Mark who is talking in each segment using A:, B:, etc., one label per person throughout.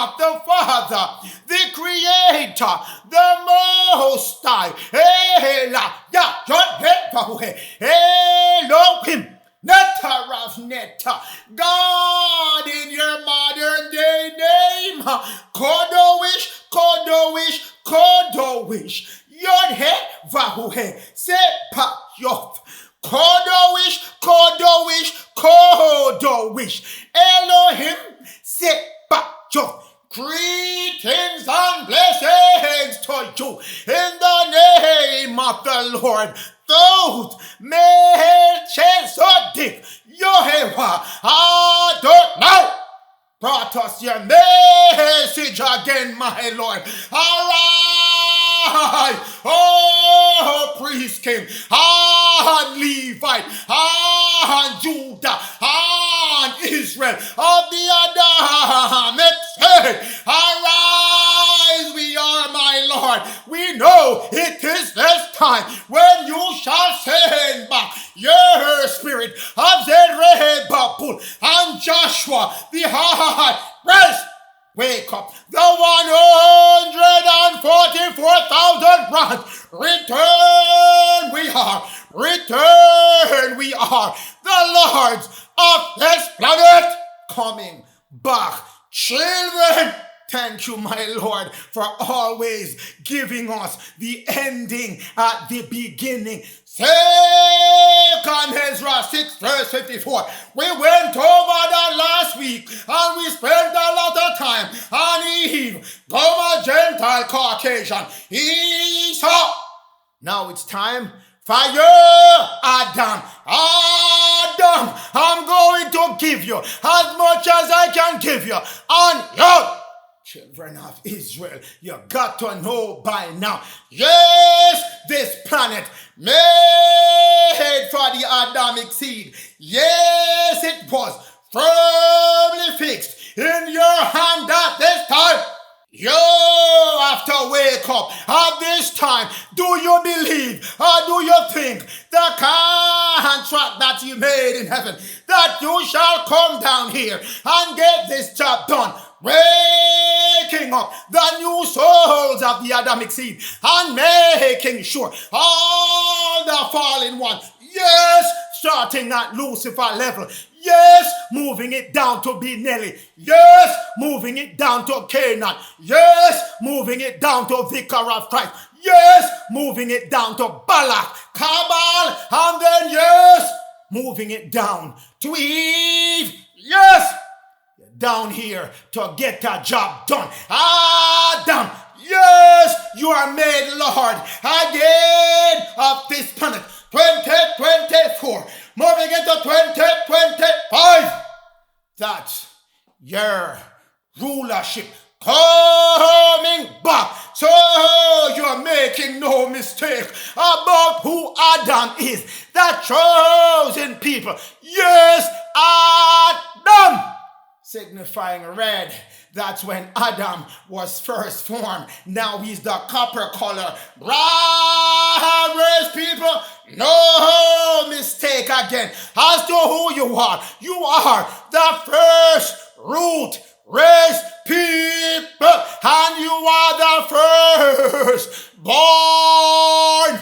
A: God the Father, the Creator, the Most High, Elohim, Neta, God in your modern day name, Kodowish, Yod-He, Vahu-He, Sepa-Yoth, Kodowish, Elohim, Sepa-Yoth. Greetings and blessings to you in the name of the Lord. Those Melchizedek, Yehovah, Adonai, brought us your message again, my Lord. Arise, oh priest king, and Levite, and Judah, and Israel of the Adamic seed. Arise, we are, my Lord. We know it is this time when you shall send back your spirit of Zerubbabel and Joshua, the high priest. Wake up, the 144,000 branch. Return we are, the lords of this planet, coming back. Children, thank you, my Lord, for always giving us the ending at the beginning. Second Ezra 6 verse 54. We went over that last week and we spent a lot of time on Eve, Goma, Gentile, Caucasian, Esau. Now it's time for you, Adam. I'm going to give you as much as I can give you on you. Children of Israel, you got to know by now. Yes, this planet made for the Adamic seed. Yes, it was firmly fixed in your hand at this time. You have to wake up at this time. Do you believe or do you think the contract that you made in heaven, that you shall come down here and get this job done? Waking up the new souls of the Adamic seed and making sure all the fallen ones, yes, starting at Lucifer level, yes, moving it down to be Nelly, yes, moving it down to Canaan, yes, moving it down to Vicar of Christ, yes, moving it down to Balak, Cabal, and then yes, moving it down to Eve, yes, down here to get a job done. Adam, yes, you are made Lord again of this planet. 2024, moving into 2025. That's your rulership coming back. So you're making no mistake about who Adam is, the chosen people. Yes, Adam, signifying red. That's when Adam was first formed. Now he's the copper color. Brown race people, no mistake again as to who you are. You are the first root race people, and you are the first born,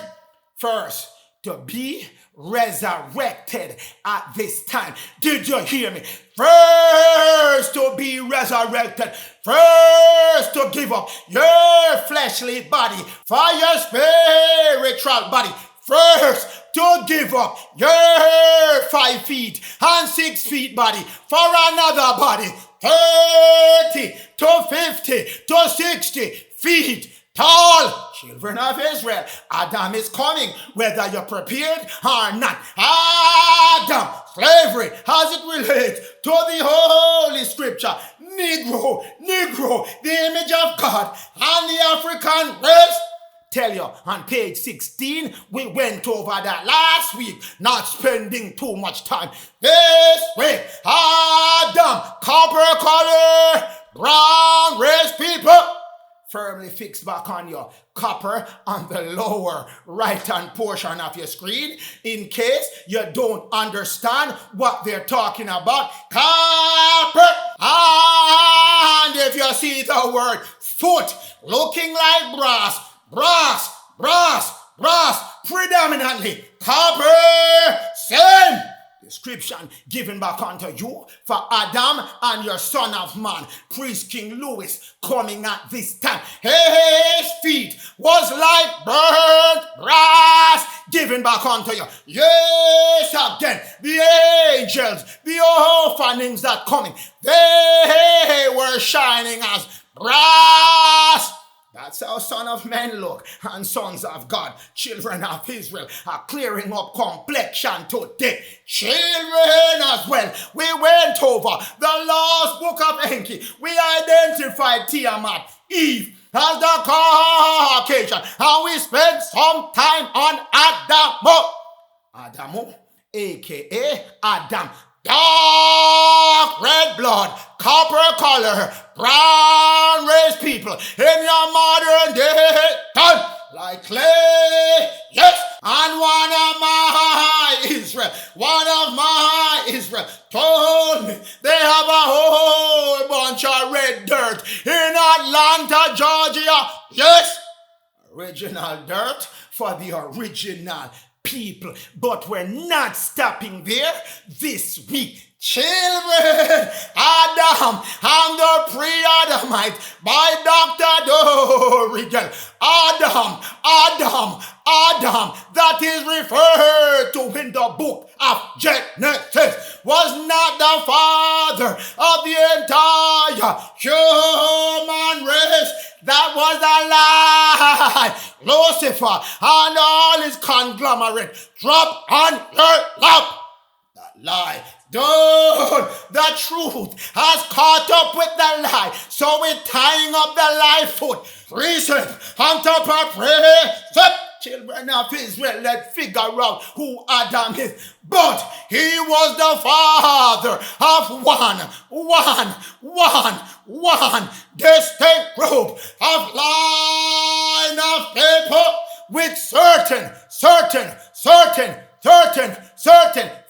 A: first to be resurrected at this time. Did you hear me? First to be resurrected, first to give up your fleshly body for your spiritual body, first to give up your 5 feet and 6 feet body for another body, 30 to 50 to 60 feet tall. Children of Israel, Adam is coming, whether you're prepared or not. Adam, slavery, as it relates to the Holy Scripture, Negro, the image of God, and the African race. Tell you, on page 16, we went over that last week, not spending too much time. This week, Adam, copper color, brown race people, firmly fixed back on your copper on the lower right-hand portion of your screen. In case you don't understand what they're talking about, copper and And if you see the word foot looking like brass, predominantly copper, same description given back unto you for Adam and your son of man, priest King Louis, coming at this time. His feet was like burnt brass given back unto you. Yes, again, the angels, the orphanings that coming, they were shining as brass. That's how Son of Men look, and sons of God, children of Israel, are clearing up complexion today. Children as well. We went over the last book of Enki. We identified Tiamat, Eve, as the Caucasian, and we spent some time on Adamu, aka Adam. Dark red blood, copper color, brown race people in your modern day time, like clay, yes. And one of my Israel told me they have a whole bunch of red dirt in Atlanta, Georgia. Yes, original dirt for the original people, but we're not stopping there this week. Children, Adam and the pre-Adamite by Dr. Dorigan. Adam, that is referred to in the book of Genesis, was not the father of the entire human race. That was a lie. Lucifer and all his conglomerate drop on your lap. That lie. Dude, the truth has caught up with the lie, so we're tying up the lie foot. Precept on top of precept. Children of Israel, let's figure out who Adam is. But he was the father of one distinct group of line of people with certain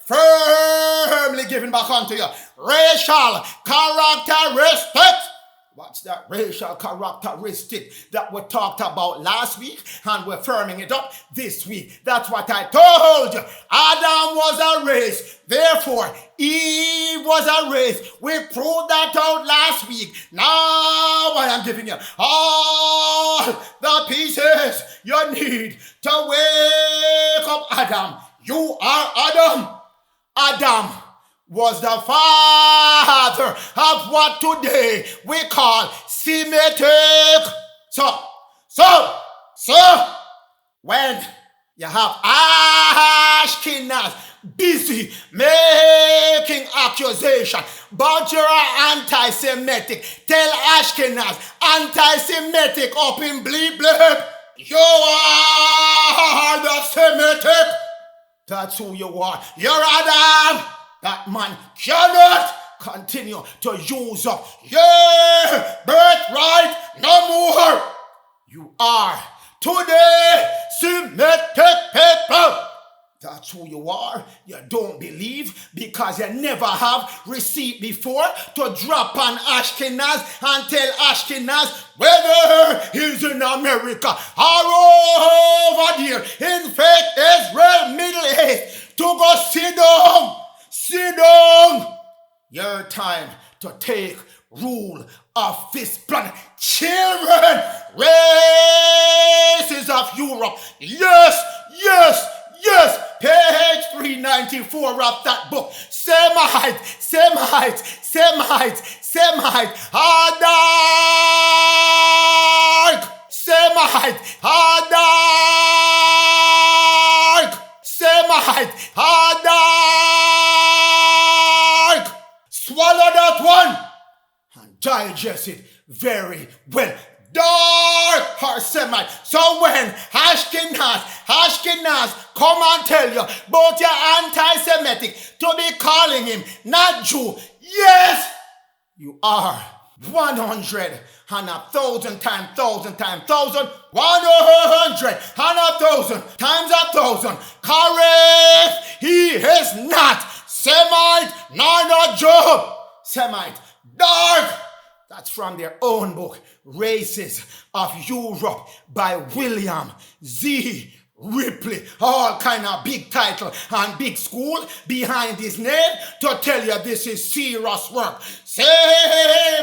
A: firmly given back unto you racial characteristics. What's that racial characteristic that we talked about last week, and we're firming it up this week? That's what I told you. Adam was a race, therefore Eve was a race. We proved that out last week. Now I am giving you all the pieces you need to wake up Adam. You are Adam. Adam was the father of what today we call Semitic. So, when you have Ashkenaz busy making accusation but you're anti-Semitic, tell Ashkenaz anti-Semitic up in bleep bleep. You are the Semitic. That's who you are. You're Adam. That man cannot continue to use up your birthright no more. You are today Semitic people. That's who you are. You don't believe because you never have received before to drop on Ashkenaz and tell Ashkenaz whether he's in America or over there in faith Israel, Middle East, to go sit down. Your time to take rule of this planet. Children, races of Europe. Yes. Page 394 of that book. Semite. Adark. Semite. Swallow that one and digest it very well. Dark or Semite. So when Ashkenaz come and tell you about your anti-Semitic to be calling him not Jew, yes, you are 100 and 1,000 times 1,000 times 1,000, 100 and 1,000 times 1,000. Correct. He is not Semite nor not Jew. Semite. Dark. That's from their own book, Races of Europe by William Z. Ripley. All kind of big title and big school behind his name to tell you this is serious work. Say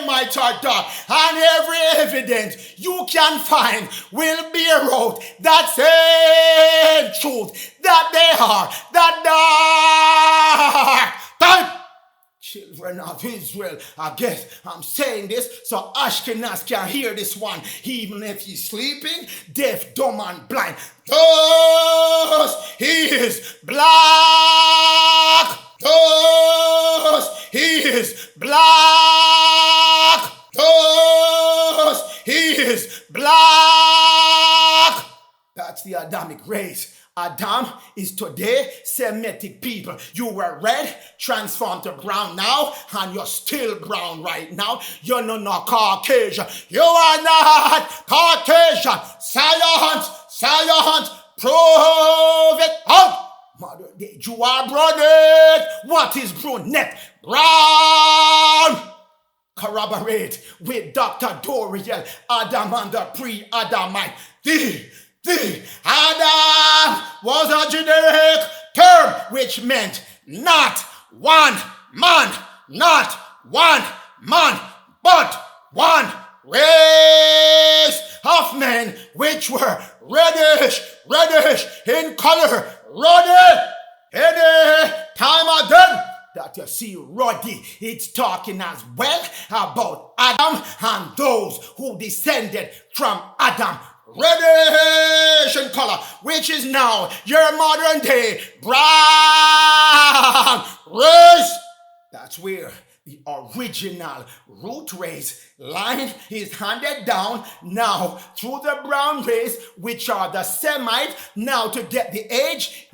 A: might or dark, and every evidence you can find will bear out that same truth that they are the dark time. Children of Israel, I guess I'm saying this so Ashkenaz can hear this one, even if he's sleeping, deaf, dumb, and blind. Thus he is black. Thus he is black. Thus he is black. That's the Adamic race. Adam is today Semitic people. You were red, transformed to brown now, and you're still brown right now. You're not Caucasian. You are not Caucasian. Science, prove it out. Modern day, you are brunette. What is brunette? Brown. Corroborate with Dr. Doriel, Adam and the pre-Adamite. The Adam was a generic term which meant not one man, but one race of men which were reddish in color, ruddy any time of day. That you see ruddy, it's talking as well about Adam and those who descended from Adam. Reddish in color, which is now your modern day brown race. That's where the original root race line is handed down now through the brown race, which are the Semite, now to get the age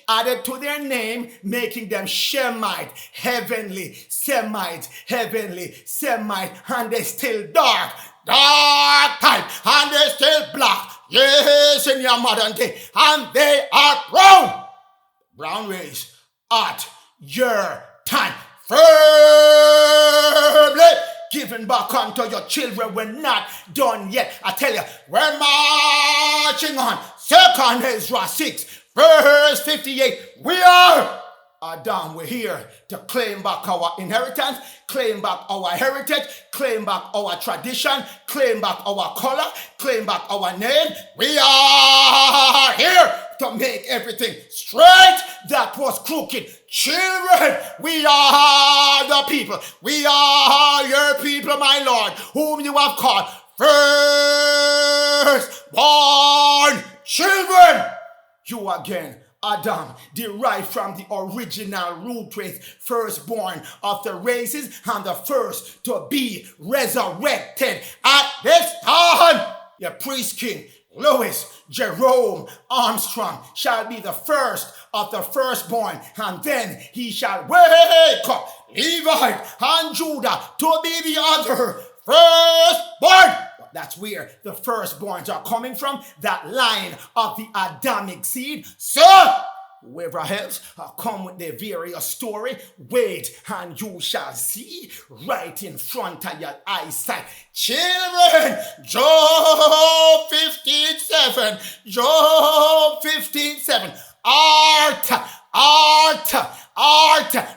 A: added to their name, making them Shemite, heavenly Semite, and they still dark type, and they still black, yes, in your modern day, and they are brown race at your time, firmly given back unto your children. We're not done yet. I tell you, we're marching on. 2 Ezra 6 verse 58. We are Adam. We're here to claim back our inheritance, claim back our heritage, claim back our tradition, claim back our color, claim back our name. We are here to make everything straight that was crooked. Children, we are the people. We are your people, my Lord, whom you have called firstborn children. You again, Adam, derived from the original root race, firstborn of the races and the first to be resurrected at this time. Your priest king, Louis Jerome Armstrong, shall be the first of the firstborn, and then he shall wake up Levi and Judah to be the other firstborn. That's where the firstborns are coming from, that line of the Adamic seed. So, whoever else come with their various story, wait and you shall see right in front of your eyesight. Children, Job 15:7, Job 15:7. Art,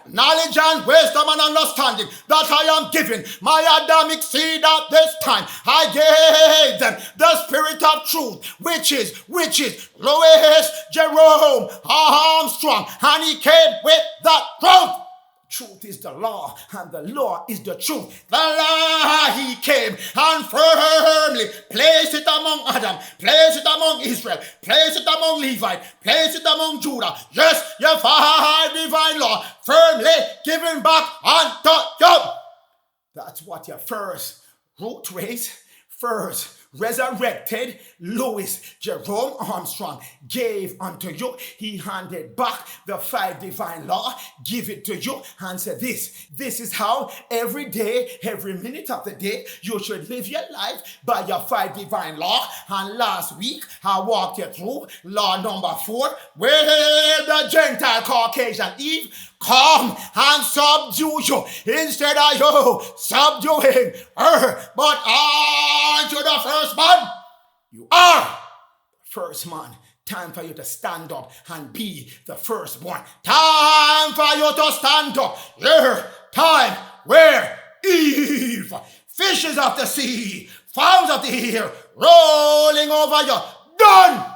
A: knowledge and wisdom and understanding that I am giving my Adamic seed at this time. I gave them the spirit of truth, which is Louis Jerome Armstrong, and he came with the truth. Truth is the law, and the law is the truth. The law he came and firmly placed it among Adam, placed it among Israel, placed it among Levi, placed it among Judah. Yes, your five divine law firmly given back unto you. That's what your first root race resurrected Louis Jerome Armstrong gave unto you. He handed back the 5 divine law, give it to you, and said this is how every day, every minute of the day, you should live your life by your 5 divine law. And last week, I walked you through law number 4, where the Gentile Caucasian Eve come and subdue you instead of you subduing her. But aren't you the first man? You are the first man. Time for you to stand up and be the firstborn. Time for you to stand up. Your time where Eve, fishes of the sea, fowls of the air, rolling over you. Done!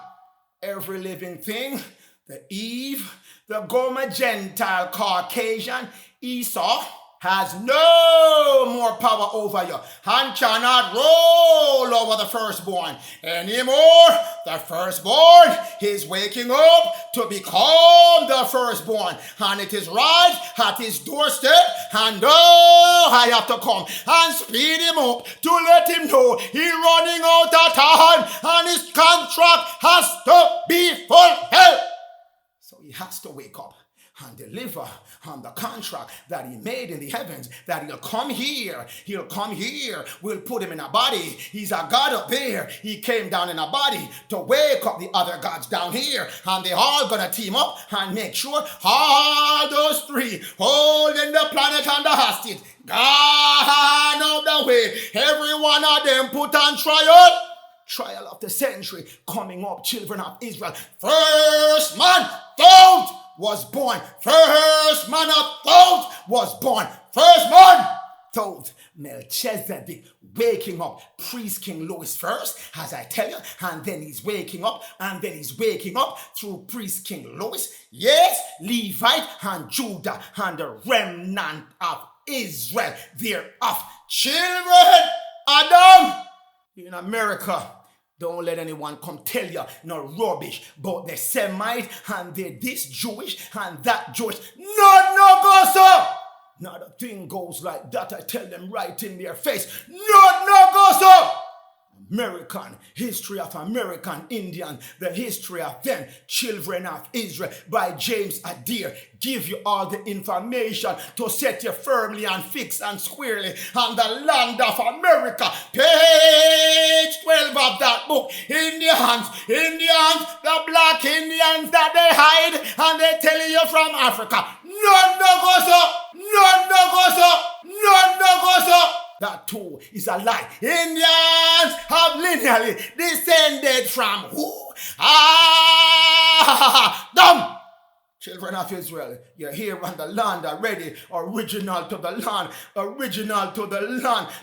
A: Every living thing, the Eve, the Goma Gentile Caucasian Esau, has no more power over you and cannot roll over the firstborn anymore. The firstborn is waking up to become the firstborn, and it is right at his doorstep, and I have to come and speed him up to let him know he's running out of time and his contract has to be fulfilled. So he has to wake up and deliver on the contract that he made in the heavens, that he'll come here, we'll put him in a body. He's a God up there. He came down in a body to wake up the other gods down here, and they're all gonna team up and make sure all those 3 holding the planet and the hostage gone out the way. Every one of them put on trial of the century coming up, children of Israel. First man thought was born. First man of thought was born. First man thought. Melchizedek waking up. Priest King Louis first, as I tell you, and then he's waking up, through Priest King Louis. Yes, Levite and Judah and the remnant of Israel thereof. Children, Adam, in America, don't let anyone come tell you no rubbish about the Semite and they this Jewish and that Jewish. No go so. Not a thing goes like that. I tell them right in their face. No go so. American history of American Indian, the history of them, children of Israel, by James Adair, give you all the information to set you firmly and fixed and squarely on the land of America. Page 12 of that book. Indians, the black Indians that they hide and they tell you from Africa. No go so. That too is a lie. Indians have lineally descended from who? Dumb! Children of Israel, you're here on the land already, original to the land,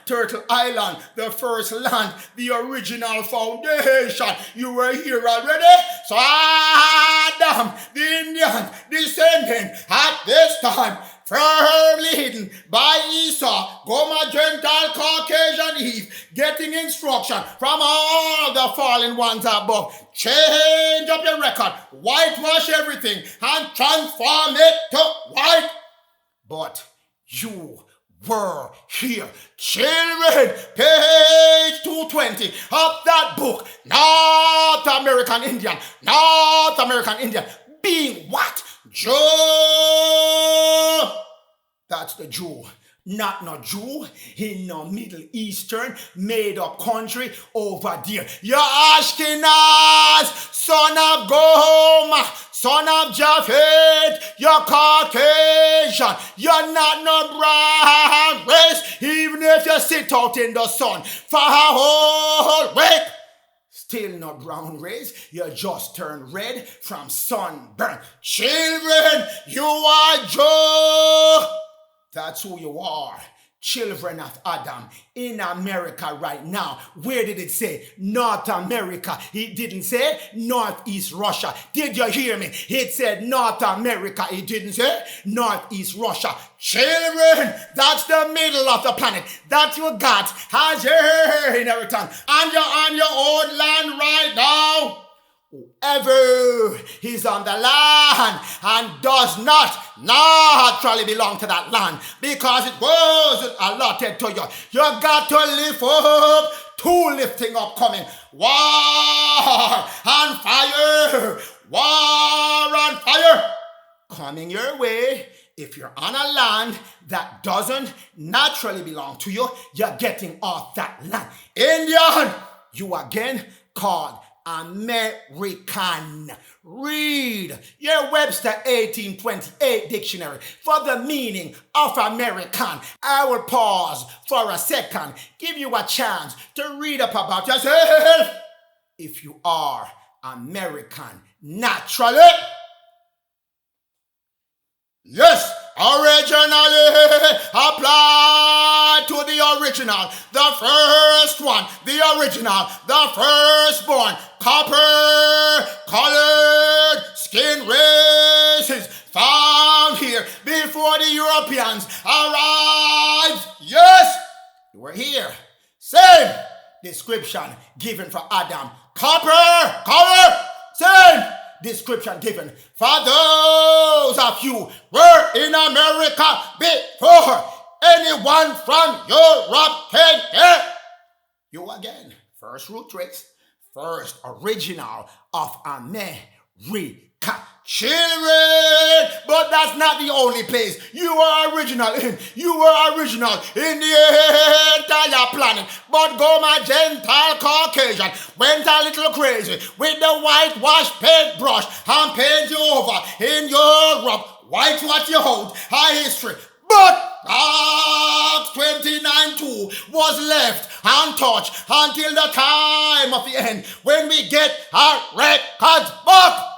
A: Turtle Island, the first land, the original foundation. You were here already, so Adam, the Indian, descending at this time, firmly hidden by Esau, Goma Gentile Caucasian Eve, getting instruction from all the fallen ones above. Change up your record, whitewash everything, and transform it to white. But you were here. Children, page 220 of that book, North American Indian, being what? Jew. That's the Jew. Not no Jew in no Middle Eastern made up country over there. You're Ashkenaz, son of Goma, son of Japhet. You're Caucasian. You're not no brown race, even if you sit out in the sun for a whole week. Still not brown race, you just turn red from sunburn. Children, you are Joe. That's who you are. Children of Adam in America right now. Where did it say? North America. It didn't say Northeast Russia. Did you hear me? It said North America. It didn't say Northeast Russia. Children, that's the middle of the planet. That you got as your inheritance. And you're on your own land right now. Whoever is on the land and does not naturally belong to that land because it wasn't allotted to you. You got to live up two lifting up coming. War and fire. War and fire coming your way. If you're on a land that doesn't naturally belong to you, you're getting off that land. Indian, you again called American. Read your Webster 1828 dictionary for the meaning of American. I will pause for a second, give you a chance to read up about yourself. If you are American naturally, yes, originally apply to the original, the first one, the original, the firstborn, copper, colored, skin races found here before the Europeans arrived. Yes, you were here. Same description given for Adam. Copper, color, same description given for those of you were in America before anyone from Europe came here. You again, first root trace, first original of America. Children, but that's not the only place you are original in. You were original in the entire planet. But go my Gentile Caucasian went a little crazy with the whitewash paintbrush and paint you over in Europe. White what you hold, high history. But Acts 29:2 was left untouched until the time of the end when we get our records back.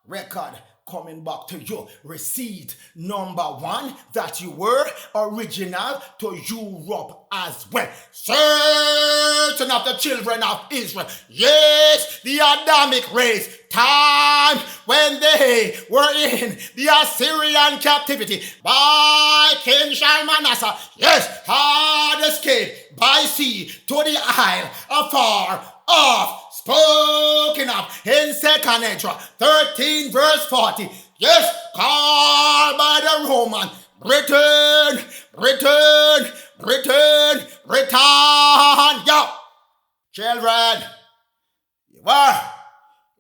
A: Record coming back to you. Receipt number 1, that you were original to Europe as well. Certain of the children of Israel, yes, the Adamic race, time when they were in the Assyrian captivity by King Shalmaneser, yes, had escaped by sea to the isle afar off, spoken of in 2 Ezra 13 verse 40. Yes, called by the Roman. Britain. Yo, children, you were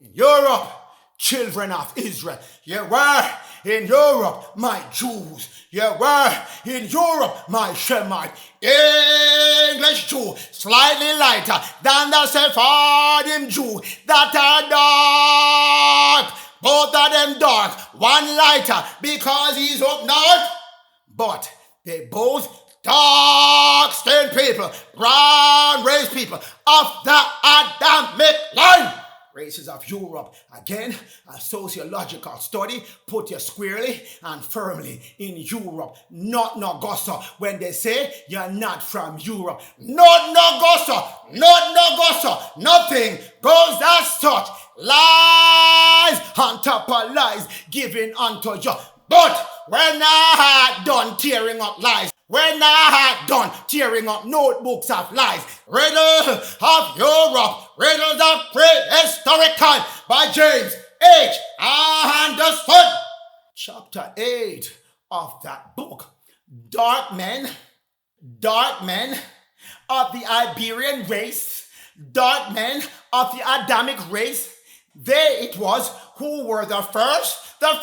A: in Europe, children of Israel. You were in Europe, my Jews. You were in Europe, my Shemite. English Jew, slightly lighter than the Sephardim Jew that are dark. Both of them dark, one lighter because he's up north. But they both dark-skinned people, brown-race people of the Adamic line. Races of Europe. Again, a sociological study put you squarely and firmly in Europe. Not Augusta when they say you're not from Europe. Not Augusta. Nothing goes as such. Lies on top of lies given unto you. But when I had done tearing up lies, when I had done tearing up notebooks of lies, riddles of Europe, riddles of prehistoric time by James H. Anderson. Chapter 8 of that book. Dark men of the Iberian race, dark men of the Adamic race, they it was who were the first and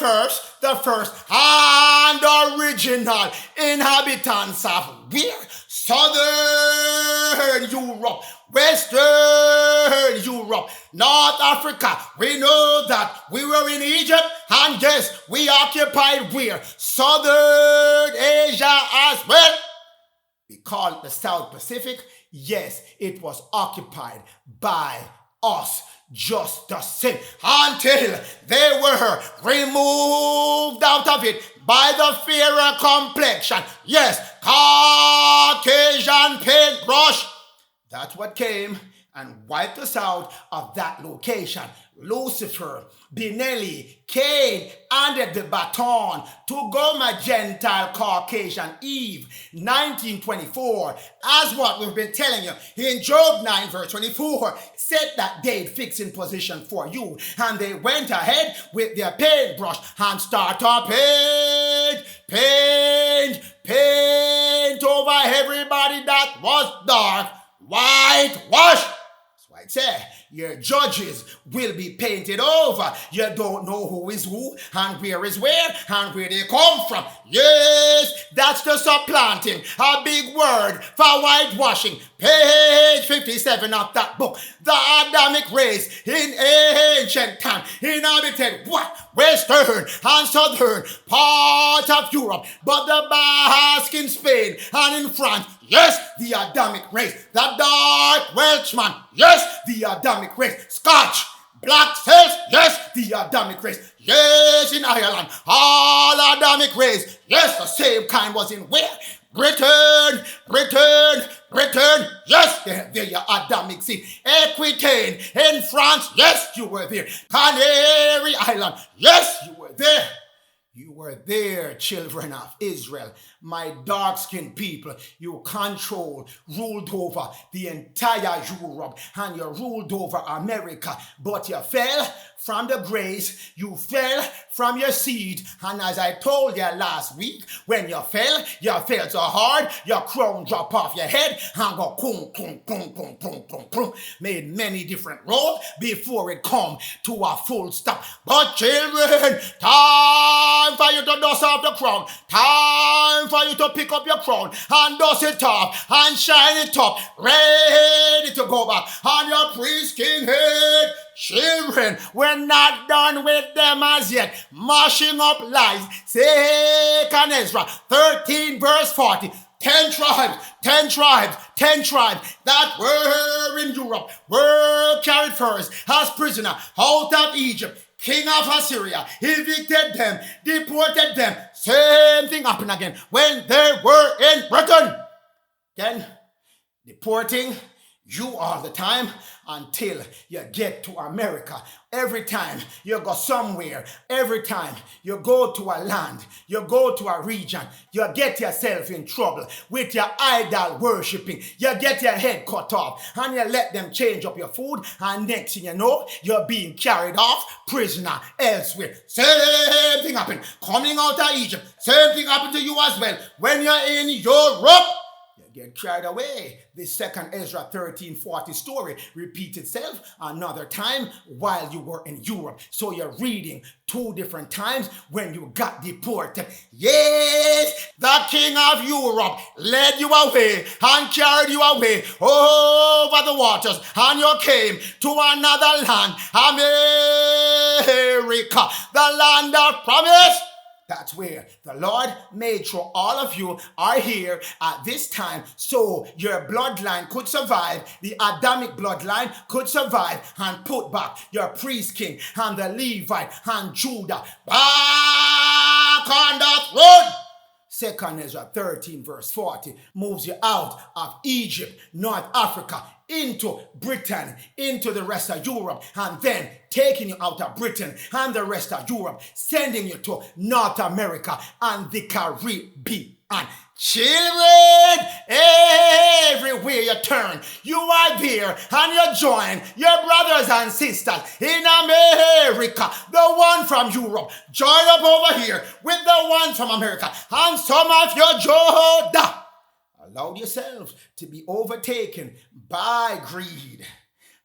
A: original inhabitants of where? Southern Europe, Western Europe, North Africa. We know that we were in Egypt, and yes, we occupied where? Southern Asia as well. We call it the South Pacific. Yes, it was occupied by us just the same until they were removed out of it by the fairer complexion. Yes, Caucasian paintbrush. That's what came and wiped us out of that location. Lucifer, Benelli, Cain handed the baton to Goma Gentile Caucasian Eve, 1924. As what we've been telling you in Job 9 verse 24, set that date fixing position for you. And they went ahead with their paintbrush and started paint over everybody that was dark. whitewash. That's why I say your judges will be painted over. You don't know who is who and where is where and where they come from. Yes, that's the supplanting. A big word for whitewashing. Page 57 of that book. The Adamic race in ancient time inhabited what? Western and southern part of Europe, but the Basque in Spain and in France. Yes, the Adamic race. The dark Welshman. Yes, the Adamic race. Scotch. Black Celts. Yes, the Adamic race. Yes, in Ireland. All Adamic race. Yes, the same kind was in where? Britain. Yes, there your Adamic seed. Aquitaine in France. Yes, you were there. Canary Island. Yes, you were there. You were there, children of Israel, my dark-skinned people. You controlled, ruled over the entire Europe, and you ruled over America. But you fell from the grace, you fell from your seed. And as I told you last week, when you fell so hard, your crown dropped off your head and go boom. Made many different rolls before it come to a full stop. But children, time for you to dust off the crown. Time for you to pick up your crown and dust it off and shine it up. Ready to go back on your priest king head. Children, we're not done with them as yet. Mashing up lies. Second Ezra 13 verse 40. 10 tribes that were in Europe were carried first as prisoner out of Egypt. King of Assyria evicted them, deported them. Same thing happened again when they were in Britain. Then deporting you all the time until you get to America. Every time you go somewhere, every time you go to a land, you go to a region, you get yourself in trouble with your idol worshipping. You get your head cut off and you let them change up your food, and next thing you know, you're being carried off prisoner elsewhere. Same thing happened coming out of Egypt. Same thing happened to you as well when you're in Europe. Get carried away. The second Ezra 13:40 story repeats itself another time while you were in Europe. So you're reading two different times when you got deported. Yes, the king of Europe led you away and carried you away over the waters, and you came to another land, America, the land of promise. That's where the Lord made sure all of you are here at this time so your bloodline could survive, the Adamic bloodline could survive, and put back your priest king and the Levite and Judah back on that road. Second Ezra 13 verse 40 moves you out of Egypt, North Africa, into Britain, into the rest of Europe, and then taking you out of Britain and the rest of Europe, sending you to North America and the Caribbean. Children, everywhere you turn, you are there and you join your brothers and sisters in America, the one from Europe. Join up over here with the one from America and some of your Judah. Allow yourselves to be overtaken by greed,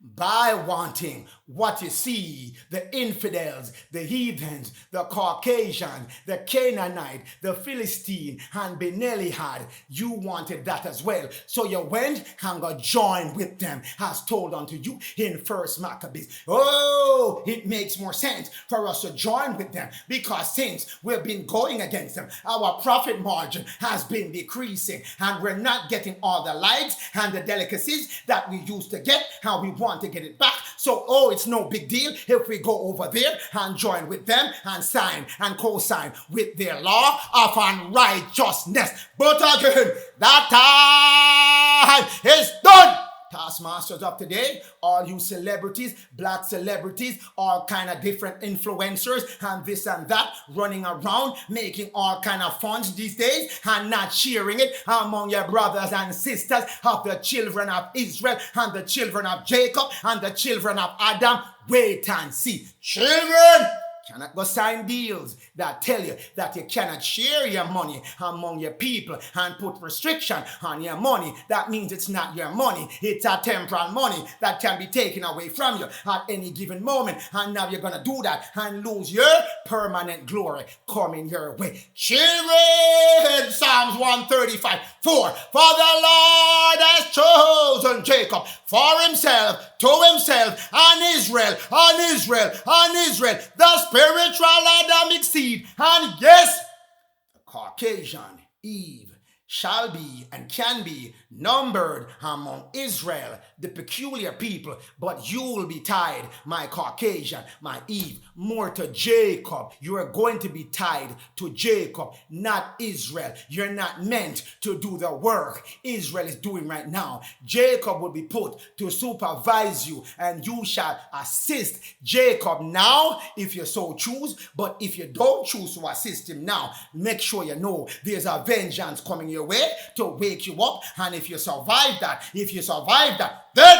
A: by wanting what you see, the infidels, the heathens, the Caucasian, the Canaanite, the Philistine, and Benelihad. You wanted that as well. So you went and got joined with them, as told unto you in First Maccabees. Oh, it makes more sense for us to join with them, because since we've been going against them, our profit margin has been decreasing, and we're not getting all the likes and the delicacies that we used to get, and we want to get it back. So, it's no big deal if we go over there and join with them and sign and co-sign with their law of unrighteousness. But again, that time is done. Taskmasters of today, all you celebrities, black celebrities, all kind of different influencers and this and that, running around making all kind of funds these days and not sharing it among your brothers and sisters of the children of Israel and the children of Jacob and the children of Adam. Wait and see. Children, Cannot go sign deals that tell you that you cannot share your money among your people and put restriction on your money. That means it's not your money. It's a temporal money that can be taken away from you at any given moment. And now you're going to do that and lose your permanent glory coming your way. Children, Psalms 135, 4. For the Lord has chosen Jacob for himself, to himself, and Israel, the spiritual Adamic seed, and yes, the Caucasian Eve shall be and can be numbered among Israel, the peculiar people, but you will be tied, my Caucasian, my Eve, more to Jacob. You are going to be tied to Jacob, not Israel. You're not meant to do the work Israel is doing right now. Jacob will be put to supervise you, and you shall assist Jacob now if you so choose. But if you don't choose to assist him now, make sure you know there's a vengeance coming your way to wake you up. And if you survive that, then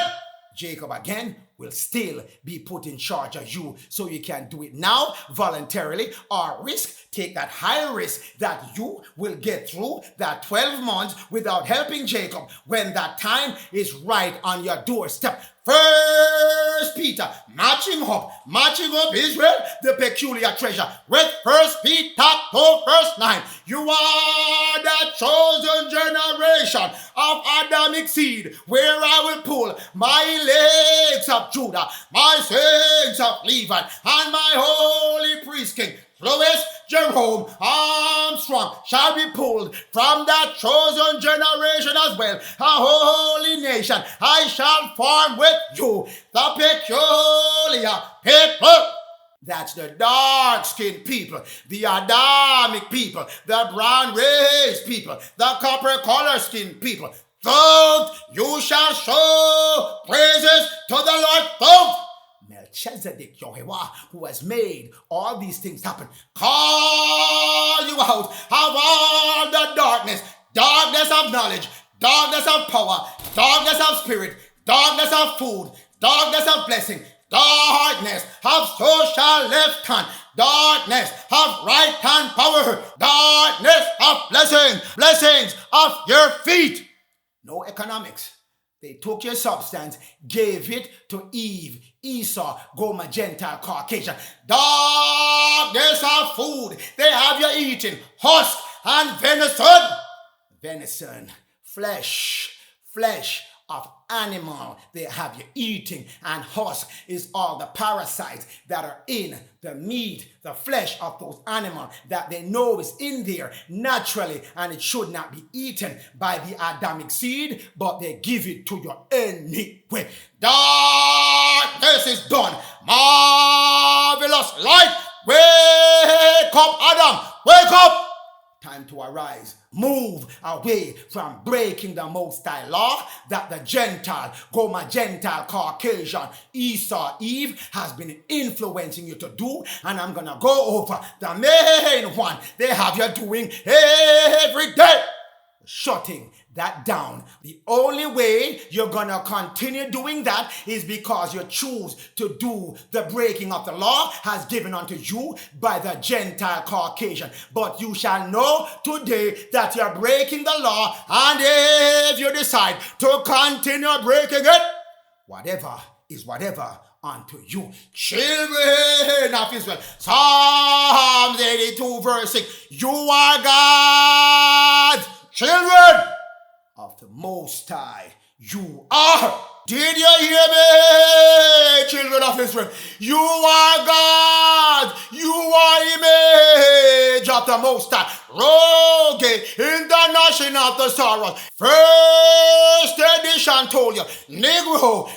A: Jacob again will still be put in charge of you. So you can do it now voluntarily or take that high risk that you will get through that 12 months without helping Jacob when that time is right on your doorstep. First Peter, matching up Israel, the peculiar treasure, with First Peter 2, verse 9. You are the chosen generation of Adamic seed, where I will pull my legs of Judah, my saints of Levi, and my holy priest king, Louis, Jerome, Armstrong shall be pulled from that chosen generation as well. A holy nation I shall form with you, the peculiar people. That's the dark-skinned people, the Adamic people, the brown-raised people, the copper-color-skinned people. Don't you shall show praises to the Lord. Don't. Melchizedek, Yehovah, who has made all these things happen, call you out of all the darkness of knowledge, darkness of power, darkness of spirit, darkness of food, darkness of blessing, darkness of social left hand, darkness of right hand power, darkness of blessings of your feet. No economics. They took your substance, gave it to Eve, Esau, Goma, Gentile, Caucasian. Darkness of food. They have you eating husk and venison, flesh of animal. They have you eating, and husk is all the parasites that are in the meat, the flesh of those animals that they know is in there naturally, and it should not be eaten by the Adamic seed, but they give it to you anyway. Darkness is done. Marvelous light. Wake up, Adam. Wake up. Time to arise. Move away from breaking the Most High law that the Gentile, Goma, Gentile, Caucasian, Esau, Eve has been influencing you to do. And I'm going to go over the main one they have you doing every day. Shutting that down. The only way you're going to continue doing that is because you choose to do the breaking of the law has given unto you by the Gentile Caucasian. But you shall know today that you're breaking the law, and if you decide to continue breaking it, whatever is whatever unto you. Children of Israel, Psalms 82 verse 6, you are God's children of the Most High. You are. Did you hear me, children of Israel? You are God. You are image of the Most High. Rogue International Thesaurus. First edition told you, Negro,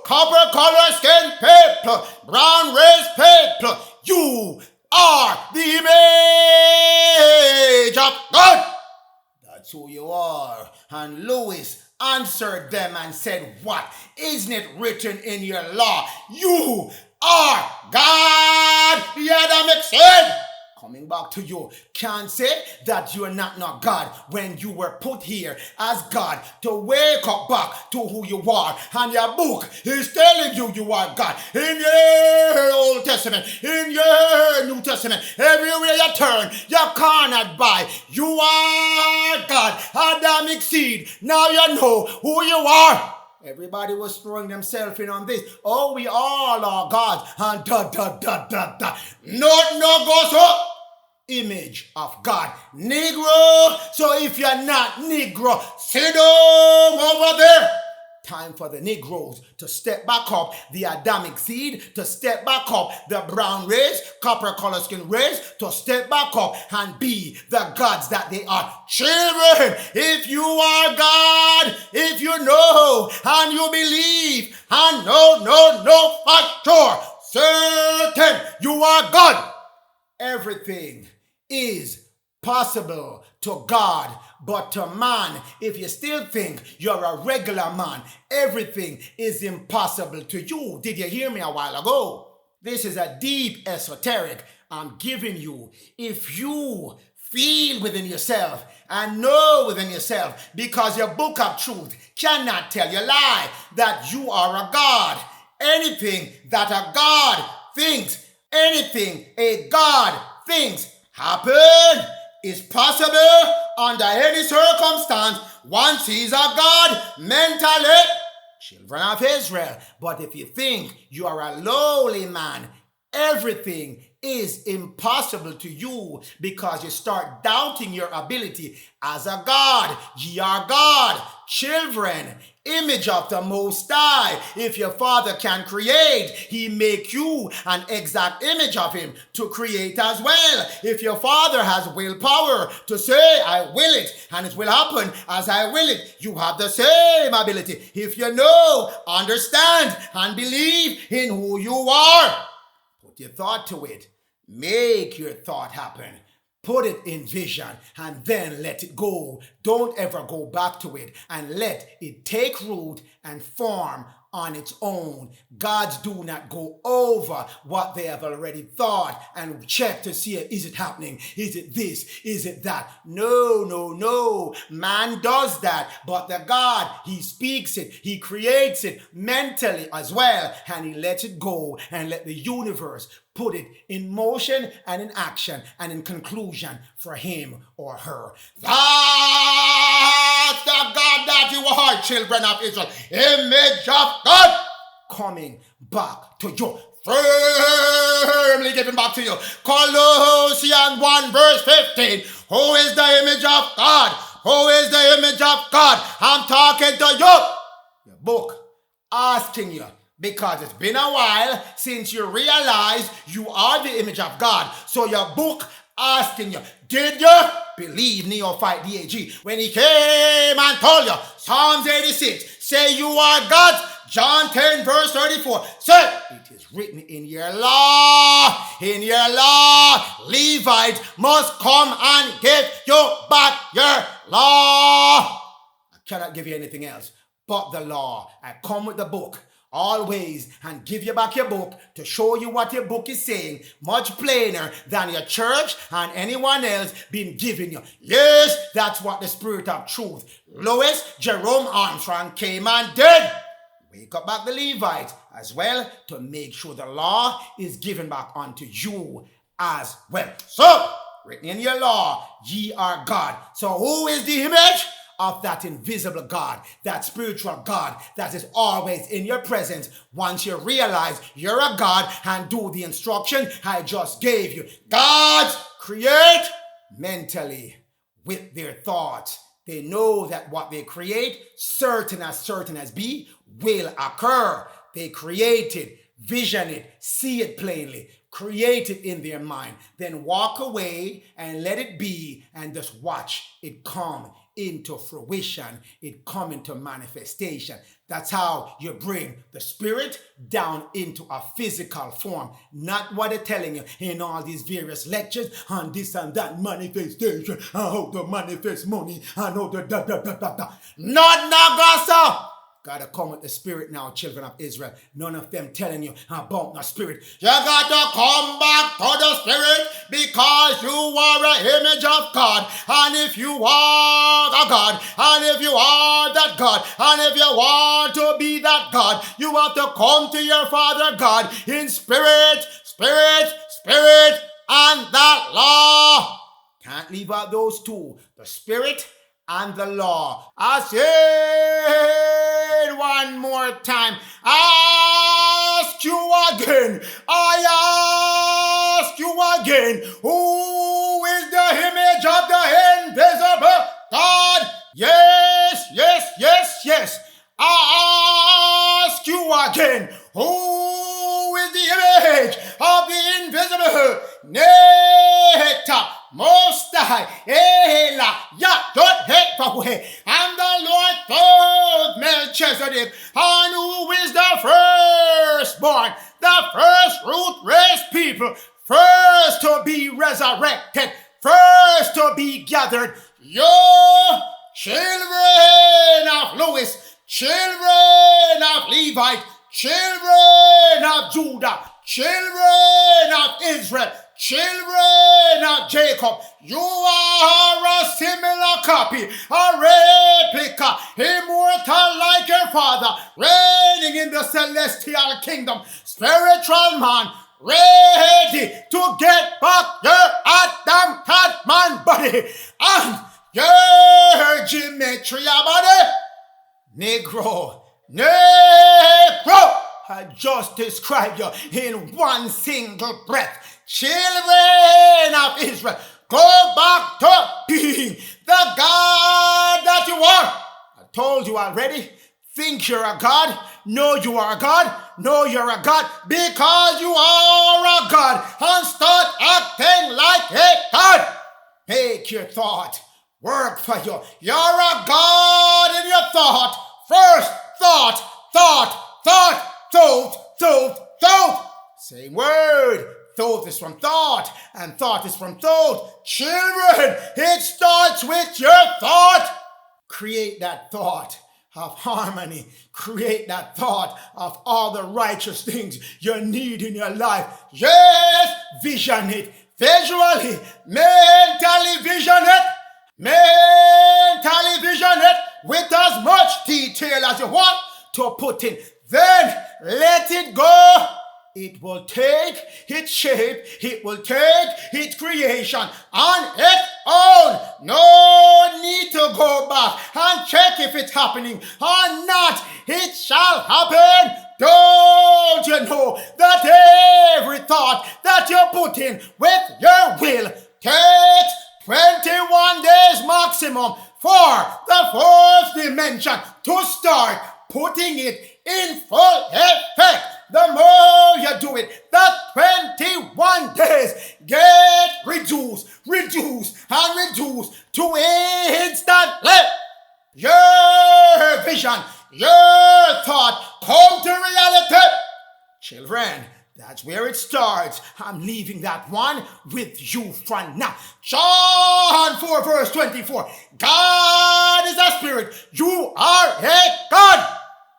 A: copper color skin people, brown race people. You are the image of God. That's who you are. And Louis answered them and said, what? Isn't it written in your law? You are God. The Adamic said, come coming back to you. Can't say that you are not God when you were put here as God to wake up back to who you are. And your book is telling you you are God. In your Old Testament, in your New Testament, everywhere you turn, you cannot buy. You are God, Adamic seed. Now you know who you are. Everybody was throwing themselves in on this. Oh, we all are gods. And No goes up. Image of God. Negro. So if you're not Negro, sit down over there. Time for the Negroes to step back up, the Adamic seed to step back up, the brown race, copper color skin race to step back up and be the gods that they are. Children, if you are God, if you know and you believe and no, for sure, certain you are God, everything is possible to God. But to man, if you still think you're a regular man, everything is impossible to you. Did you hear me a while ago? This is a deep esoteric I'm giving you. If you feel within yourself and know within yourself, because your book of truth cannot tell you lie, that you are a God. Anything that a God thinks, anything a God thinks happen is possible under any circumstance once he's a God mentally. Children of Israel. But if you think you are a lowly man, everything is impossible to you because you start doubting your ability as a God. Ye are God, children, image of the Most High. If your Father can create, he make you an exact image of him to create as well. If your Father has willpower to say, I will it, and it will happen as I will it, you have the same ability. If you know, understand, and believe in who you are, put your thought to it. Make your thought happen. Put it in vision and then let it go. Don't ever go back to it, and let it take root and form on its own. Gods do not go over what they have already thought and check to see, is it happening? Is it this? Is it that? No. Man does that, but the God, he speaks it, he creates it mentally as well, and he lets it go and let the universe put it in motion and in action and in conclusion for him or her. That's the God that you are, children of Israel. Image of God coming back to you. Firmly giving back to you. Colossians 1 verse 15. Who is the image of God? Who is the image of God? I'm talking to you. Your book asking you, because it's been a while since you realized you are the image of God. So your book asking you, did you believe Neophyte DAG when he came and told you, Psalms 86, say you are God? John 10 verse 34, say, it is written in your law, Levite must come and give you back your law. I cannot give you anything else but the law. I come with the book always and give you back your book to show you what your book is saying, much plainer than your church and anyone else been giving you. Yes, that's what the Spirit of Truth, Louis Jerome Armstrong, came and did. Wake up back the Levites as well to make sure the law is given back unto you as well. So, written in your law, ye are God. So who is the image of that invisible God, that spiritual God that is always in your presence once you realize you're a God and do the instruction I just gave you? Gods create mentally with their thoughts. They know that what they create, certain as be, will occur. They create it, vision it, see it plainly, create it in their mind, then walk away and let it be and just watch it come into fruition, it come into manifestation. That's how you bring the spirit down into a physical form. Not what they're telling you in all these various lectures on this and that manifestation, and how to manifest money, and how to da. Not Nagasa. Gotta come with the spirit now, children of Israel. None of them telling you about the spirit. You gotta come back to the spirit because you are an image of God. And if you are a God, and if you are that God, and if you want to be that God, you have to come to your Father God in spirit, spirit, spirit, and the law. Can't leave out those two, the spirit and the law. I said one more time, ask you again, I ask you again, who is the image of the invisible God? Yes, yes, yes, yes. I ask you again, who is the image of the invisible Neta Most High Ela Yadot Hekaway, and the Lord told Melchizedek, and who is the firstborn, the first root race people, first to be resurrected, first to be gathered. Your children of Louis, children of Levite, children of Judah, children of Israel, children of Jacob, you are a similar copy, a replica, immortal like your father, reigning in the celestial kingdom, spiritual man, ready to get back your Adam Catman body and your gematria body. Negro, I just described you in one single breath. Children of Israel, go back to being the God that you are. I told you already. Think you're a God? No, you are a God. No, you're a God because you are a God. And start acting like a God. Make your thought work for you. You're a God in your thought. First thought. Same word. Thought is from thought, and thought is from thought. Children, it starts with your thought. Create that thought of harmony. Create that thought of all the righteous things you need in your life. Yes, vision it. Visually, mentally vision it. Mentally vision it with as much detail as you want to put in. Then let it go. It will take its shape, it will take its creation on its own. No need to go back and check if it's happening or not. It shall happen. Don't you know that every thought that you put in with your will takes 21 days maximum for the fourth dimension to start putting it in full effect. The more you do it, the 21 days get reduced to instantly. Your vision, your thought come to reality. Children, that's where it starts. I'm leaving that one with you for now. John 4 verse 24. God is a spirit. You are a God.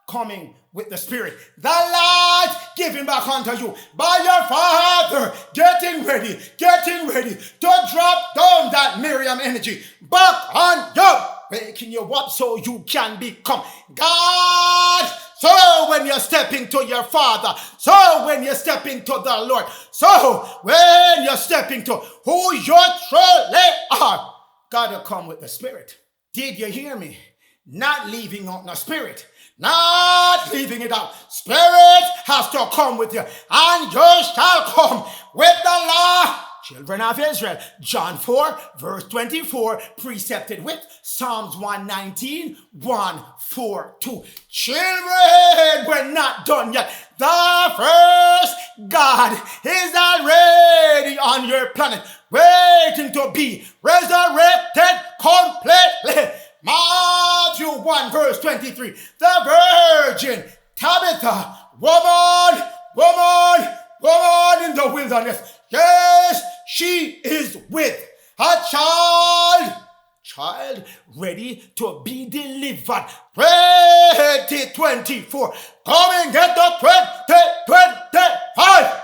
A: Coming with the spirit, the light given back unto you by your Father, getting ready to drop down that Miriam energy back on you, waking you up so you can become God. So when you step into your Father, so when you step into the Lord, so when you step into who you truly are, gotta come with the spirit. Did you hear me? Not leaving out the spirit. Not leaving it out. Spirit has to come with you, and you shall come with the law. Children of Israel, John 4 verse 24, precepted with Psalms 119, 142. Children, we're not done yet. The first God is already on your planet, waiting to be resurrected completely. Matthew 1 verse 23, the virgin Tabitha, woman in the wilderness. Yes, she is with a child. child ready to be delivered. 2024 coming into 2025.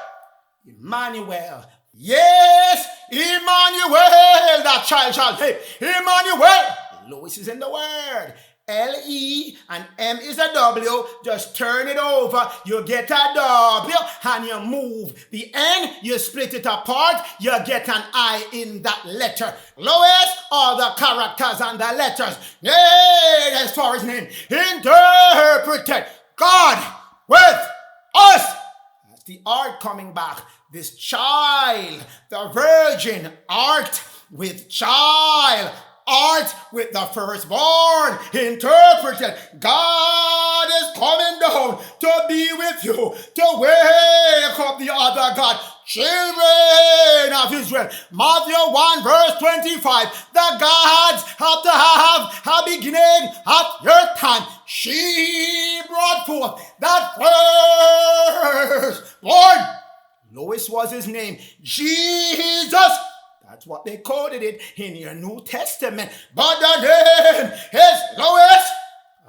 A: Emmanuel. Yes, Emmanuel, that child shall live. Emmanuel. Lois is in the word. L-E and M is a W. Just turn it over. You get a W and you move the N. You split it apart. You get an I in that letter. Lois, all the characters and the letters. Yay, that's for his name. Interpreted. God with us. That's the art coming back. This child, the virgin, art with child. Art with the firstborn, interpreted. God is coming down to be with you, to wake up the other God. Children of Israel, Matthew 1 verse 25, the gods have to have a beginning at your time. She brought forth that firstborn. Lois was his name. Jesus. That's what they coded it in your New Testament. But the name is Lois.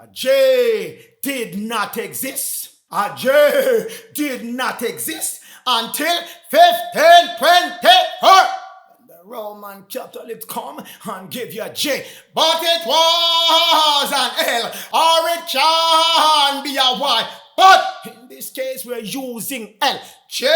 A: A J did not exist. A J did not exist until 1524. The Roman Catholics come and give you a J. But it was an L, or it can be a Y. But in this case, we're using L. J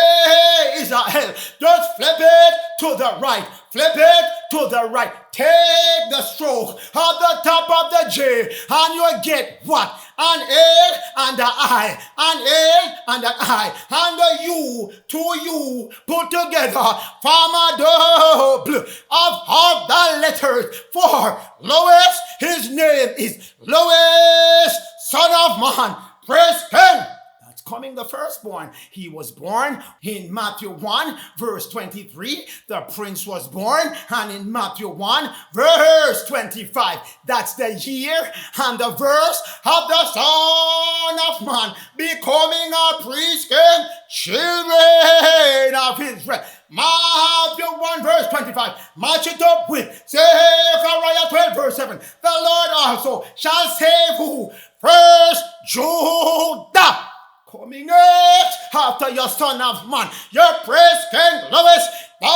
A: is a L. Just flip it to the right. Flip it to the right. Take the stroke at the top of the J and you get what? An A and an I. An A and an I. And the U, two U put together form a double of the letters for Lois. His name is Lois, son of man. Praise Him. That's coming the firstborn. He was born in Matthew 1 verse 23. The prince was born, and in Matthew 1 verse 25. That's the year and the verse of the Son of Man becoming a priest and children of Israel. Matthew 1 verse 25. Match it up with Zechariah 12 verse 7. The Lord also shall save who? First Judah. Coming out after your Son of Man, your praise King Lois. The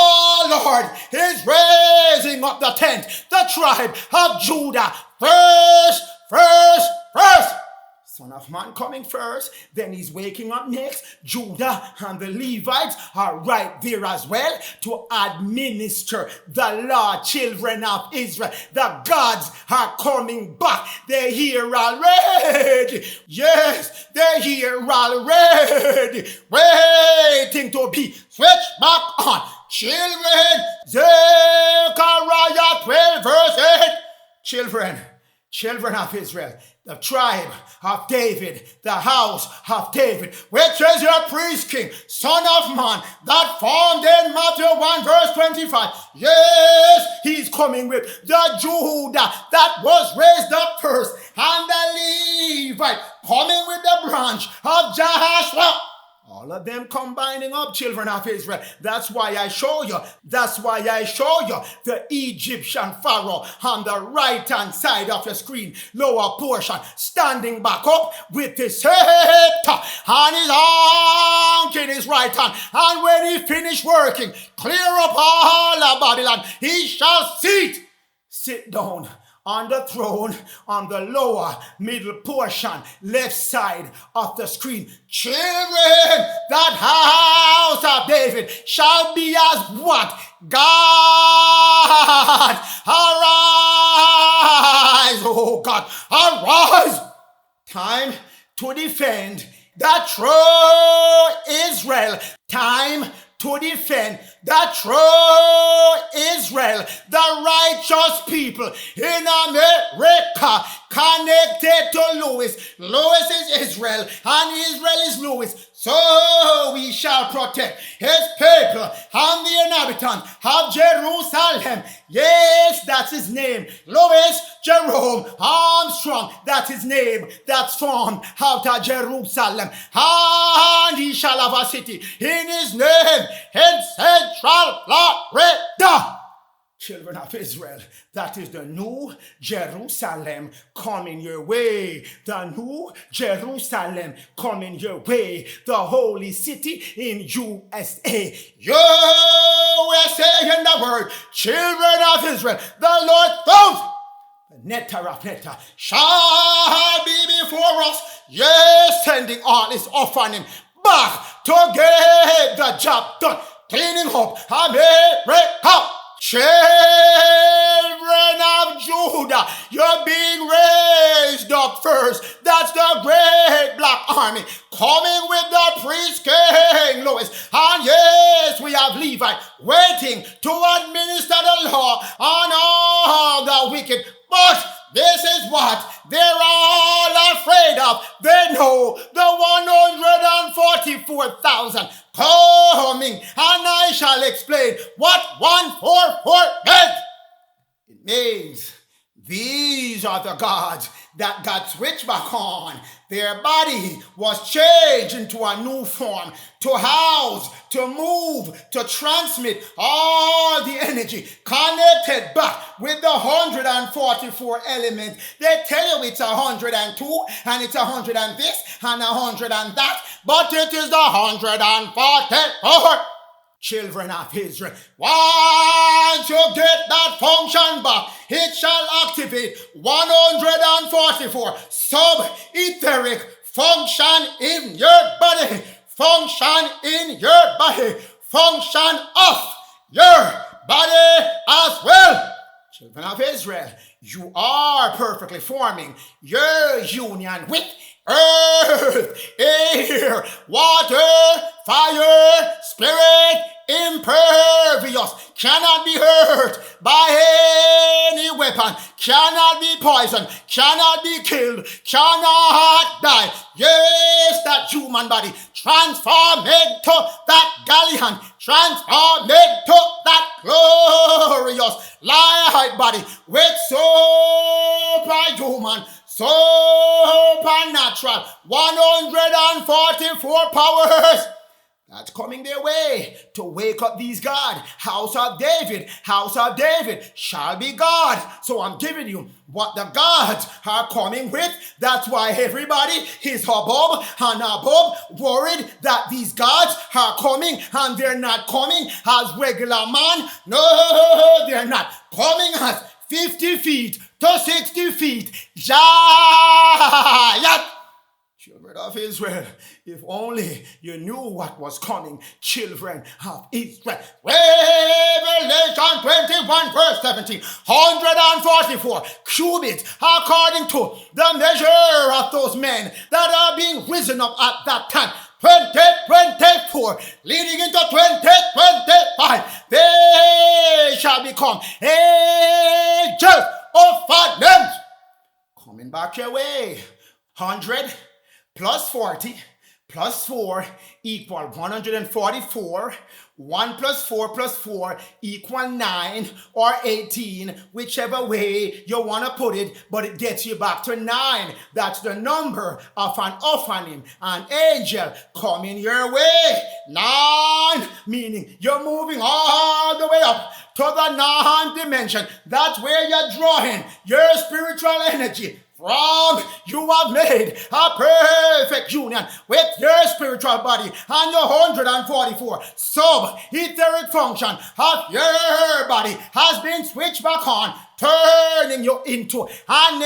A: Lord is raising up the tent, the tribe of Judah. First. Son of Man coming first, then he's waking up next. Judah and the Levites are right there as well to administer the law, children of Israel. The gods are coming back. They're here already. Yes, they're here already. Waiting to be switched back on. Children, Zechariah 12 verse 8. Children of Israel, the tribe of David, the house of David, which is your priest king, Son of Man, that formed in Matthew 1 verse 25. Yes, he's coming with the Judah that was raised up first, and the Levite coming with the branch of Joshua. All of them combining up, children of Israel. That's why I show you. That's why I show you the Egyptian Pharaoh on the right-hand side of your screen, lower portion, standing back up with his scepter and his arm in his right hand. And when he finished working, clear up all of Babylon, he shall sit down on the throne on the lower middle portion, left side of the screen. Children, that house of David shall be as what? God, arise, oh God, arise. Time to defend the true Israel. Time to defend the true Israel, the righteous people in America, connected to Louis. Louis is Israel, and Israel is Louis. So we shall protect his people and the inhabitants of Jerusalem. Yes, that's his name. Louis Jerome Armstrong, that's his name. That's formed out of Jerusalem. And he shall have a city in his name in Central Florida. Children of Israel, that is the new Jerusalem coming your way. The new Jerusalem coming your way. The holy city in USA. We're saying the word, children of Israel, the Lord thought Netta shall be before us. Yes, sending all his offering back to get the job done. Cleaning up America. Children of Judah, you're being raised up first. That's the great black army coming with the priest King Louis. And yes, we have Levi waiting to administer the law on all the wicked. But this is what they're all afraid of. They know the 144,000 coming, and I shall explain what 144 is. It means these are the gods that got switched back on. Their body was changed into a new form to house, to move, to transmit all the energy connected back with the 144 elements. They tell you it's 102 and it's 100 and this and 100 and that, but it is the 144. Children of Israel, once you get that function back, it shall activate 144 sub-etheric function in your body, function in your body, function of your body as well. Children of Israel, you are perfectly forming your union with earth, air, water, fire, spirit, impervious, cannot be hurt by any weapon, cannot be poisoned, cannot be killed, cannot die. Yes, that human body transformed into that galleon, transformed into that glorious light body with superhuman, supernatural 144 powers. That's coming their way to wake up these God. House of David shall be God. So I'm giving you what the gods are coming with. That's why everybody is hubbub and hubbub, worried that these gods are coming and they're not coming as regular man. No, they're not coming as 50 feet to 60 feet giant. Children of Israel, if only you knew what was coming, children of Israel. Revelation 21 verse 17, 144 cubits according to the measure of those men that are being risen up at that time. 2024 leading into 2025, they shall become angels of violence. Coming back your way. 100 plus 40 plus 4 equal 144. 1 plus 4 plus 4 equal 9 or 18, whichever way you want to put it, but it gets you back to 9. That's the number of an offering, an angel coming your way. 9, meaning you're moving all the way up to the 9th dimension. That's where you're drawing your spiritual energy from. You have made a perfect union with your spiritual body and your 144 sub-etheric function of your body has been switched back on, turning you into an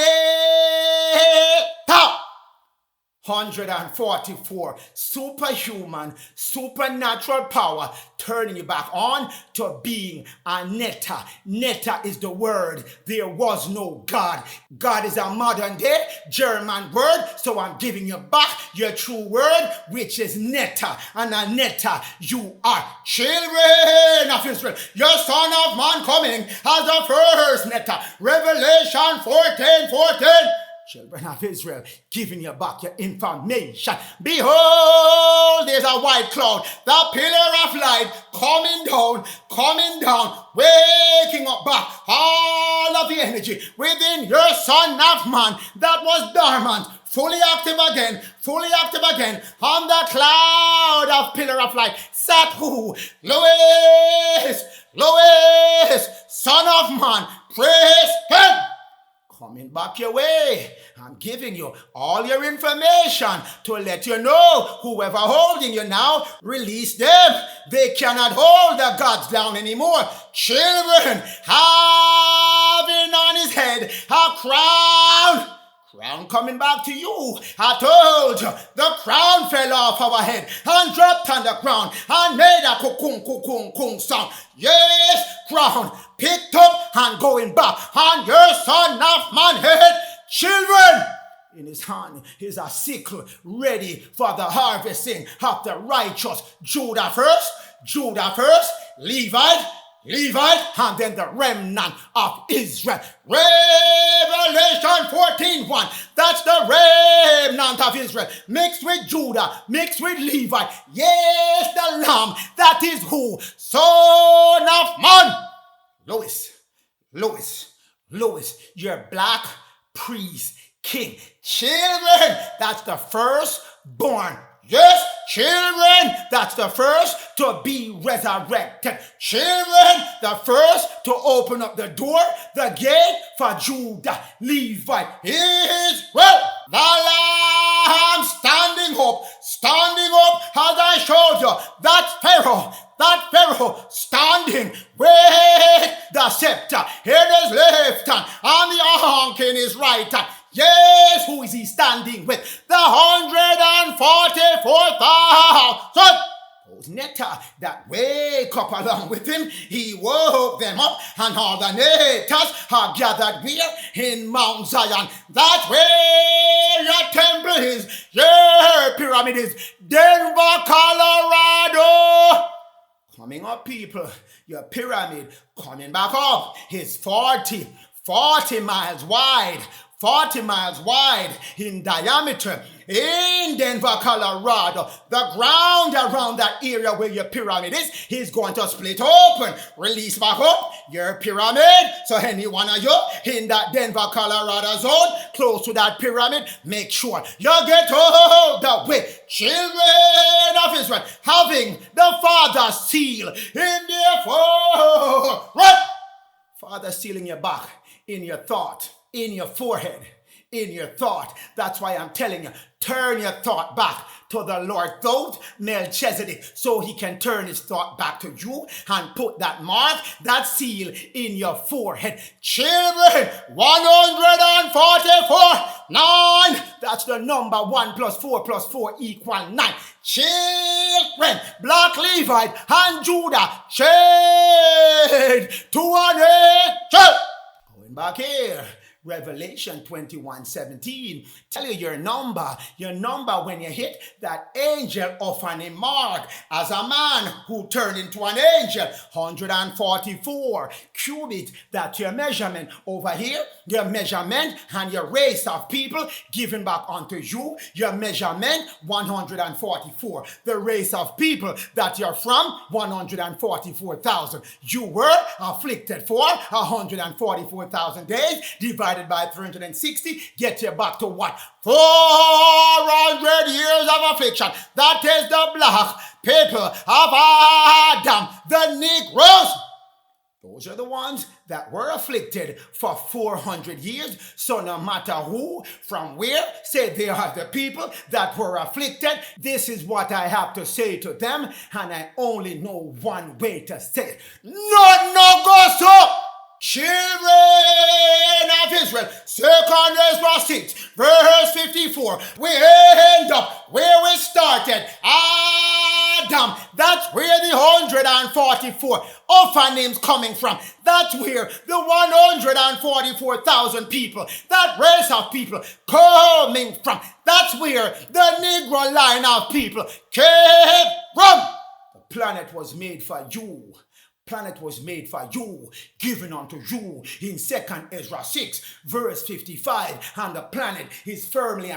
A: 144 superhuman, supernatural power, turning you back on to being a netta. Netta is the word. There was no God. God is a modern day German word, so I'm giving you back your true word, which is netta. And a netta, you are children of Israel. Your son of man coming as the first netta. Revelation 14:14. Children of Israel, giving you back your information. Behold, there's a white cloud, the pillar of light coming down, waking up back all of the energy within your son of man that was dormant, fully active again, on the cloud of pillar of light. Sat who? Louis, Lois, son of man, praise him. Coming back your way. I'm giving you all your information to let you know whoever holding you now, release them. They cannot hold the gods down anymore. Children, having on his head a crown. Crown coming back to you. I told you, the crown fell off our head and dropped on the ground and made a kukung kukung kung sound. Yes, crown picked up and going back on your son of man head. Children, in his hand is a sickle ready for the harvesting of the righteous. Judah first, Levite, and then the remnant of Israel. Revelation 14:1. That's the remnant of Israel. Mixed with Judah, mixed with Levi. Yes, the Lamb. That is who? Son of man. Lois, your black priest king. Children, that's the firstborn. Yes, children, that's the first to be resurrected. Children, the first to open up the door, the gate for Judah, Levi, Israel. The Lamb standing up as I showed you. That Pharaoh standing with the scepter in his left hand and the ankh in his right hand. Yes, who is he standing with? The 144,000. Those netta that wake up along with him, he woke them up, and all the netters are gathered here in Mount Zion. That's where your temple is, your pyramid is, Denver, Colorado. Coming up, people, your pyramid coming back up is 40 miles wide. 40 miles wide in diameter in Denver, Colorado. The ground around that area where your pyramid is going to split open. Release back up your pyramid. So any one of you in that Denver, Colorado zone, close to that pyramid, make sure you get all the way. Children of Israel, having the Father's seal in their forehead. Father seal in your back, in your thought, in your forehead, in your thought. That's why I'm telling you, turn your thought back to the Lord thought Melchizedek, so he can turn his thought back to you and put that mark, that seal in your forehead. Children, 144, 9. That's the number 1 + 4 + 4 = 9. Children, black Levite and Judah, shade to an angel. Going back here. Revelation 21:17. Tell you your number when you hit that angel of an mark as a man who turned into an angel. 144 cubits. That's your measurement over here. Your measurement and your race of people given back unto you. Your measurement 144. The race of people that you're from 144,000. You were afflicted for 144,000 days. Divided by 360, get you back to what? 400 years of affliction. That is the black people of Adam, the Negroes. Those are the ones that were afflicted for 400 years. So no matter who, from where, say they are the people that were afflicted. This is what I have to say to them, and I only know one way to say it. No go so. Children of Israel, 2 Ezra 6, verse 54. We end up where we started. Adam, that's where the 144 names coming from. That's where the 144,000 people, that race of people coming from. That's where the Negro line of people came from. The planet was made for you. Planet was made for you, given unto you in 2 Ezra 6, verse 55. And the planet is firmly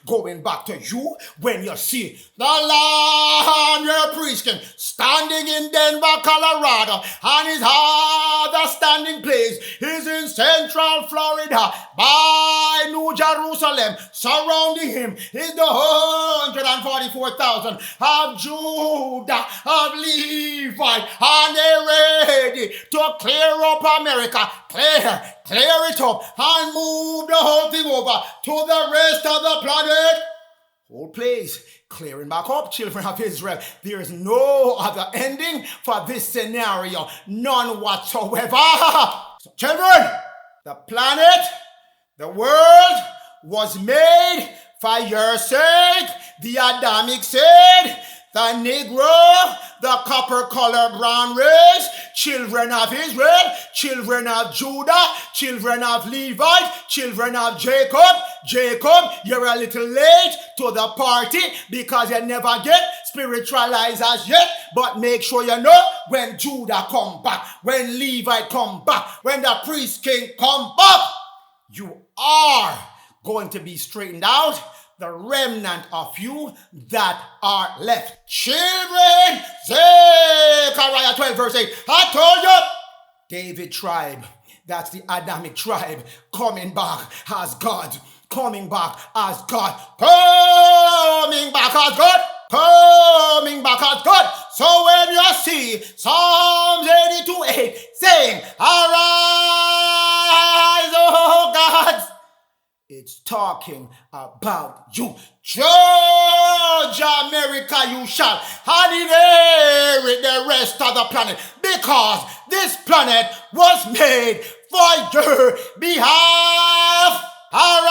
A: going back to you when you see the Lamb, your priest king, standing in Denver, Colorado, and his other standing place is in Central Florida by New Jerusalem. Surrounding him is the 144,000 of Judah, of Levi, and they're ready to clear up America. Clear it up and move the whole thing over to the rest of the planet. Whole place clearing back up, children of Israel. There is no other ending for this scenario, none whatsoever. So, children, the planet, the world was made for your sake. The Adamic seed, the Negro, the copper-colored brown race, children of Israel, children of Judah, children of Levi, children of Jacob. Jacob, you're a little late to the party because you never get spiritualized as yet, but make sure you know when Judah come back, when Levi come back, when the priest king come back, you are going to be straightened out, the remnant of you that are left. Children, Zechariah 12 verse 8, I told you, David tribe, that's the Adamic tribe, coming back as God, coming back as God, coming back as God, coming back as God. So when you see Psalms 82:8 saying, arise, oh God, it's talking about you. Judge America, you shall, and inherit the rest of the planet, because this planet was made for your behalf. Arise,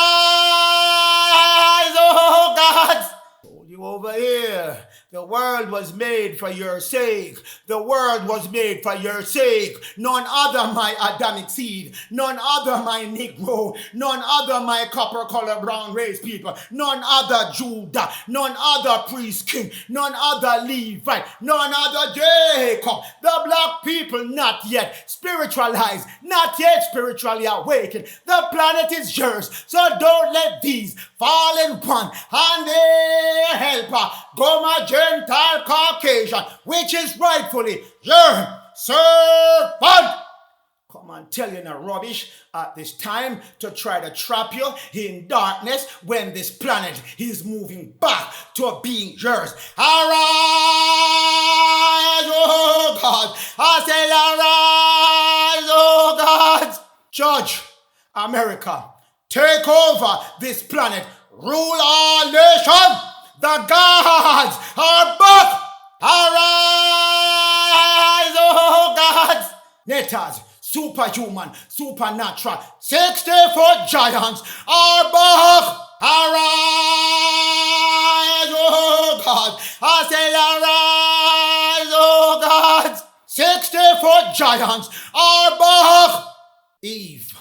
A: oh God. Hold you over here. The world was made for your sake. The world was made for your sake. None other my Adamic seed. None other my Negro. None other my copper-colored brown race people. None other Judah. None other priest king. None other Levite. None other Jacob. The black people not yet spiritualized. Not yet spiritually awakened. The planet is yours. So don't let these fallen one and their helper go my Gentile Caucasian, which is rightfully your servant. Come and tell you no rubbish at this time to try to trap you in darkness when this planet is moving back to being yours. Arise, oh God. I say arise, oh God. Judge America. Take over this planet. Rule all nations. The gods are back. Arise, oh gods. Netas, superhuman, supernatural, 60-foot giants are back. Arise, oh God. I say arise, oh God. 60-foot giants are back. Eve,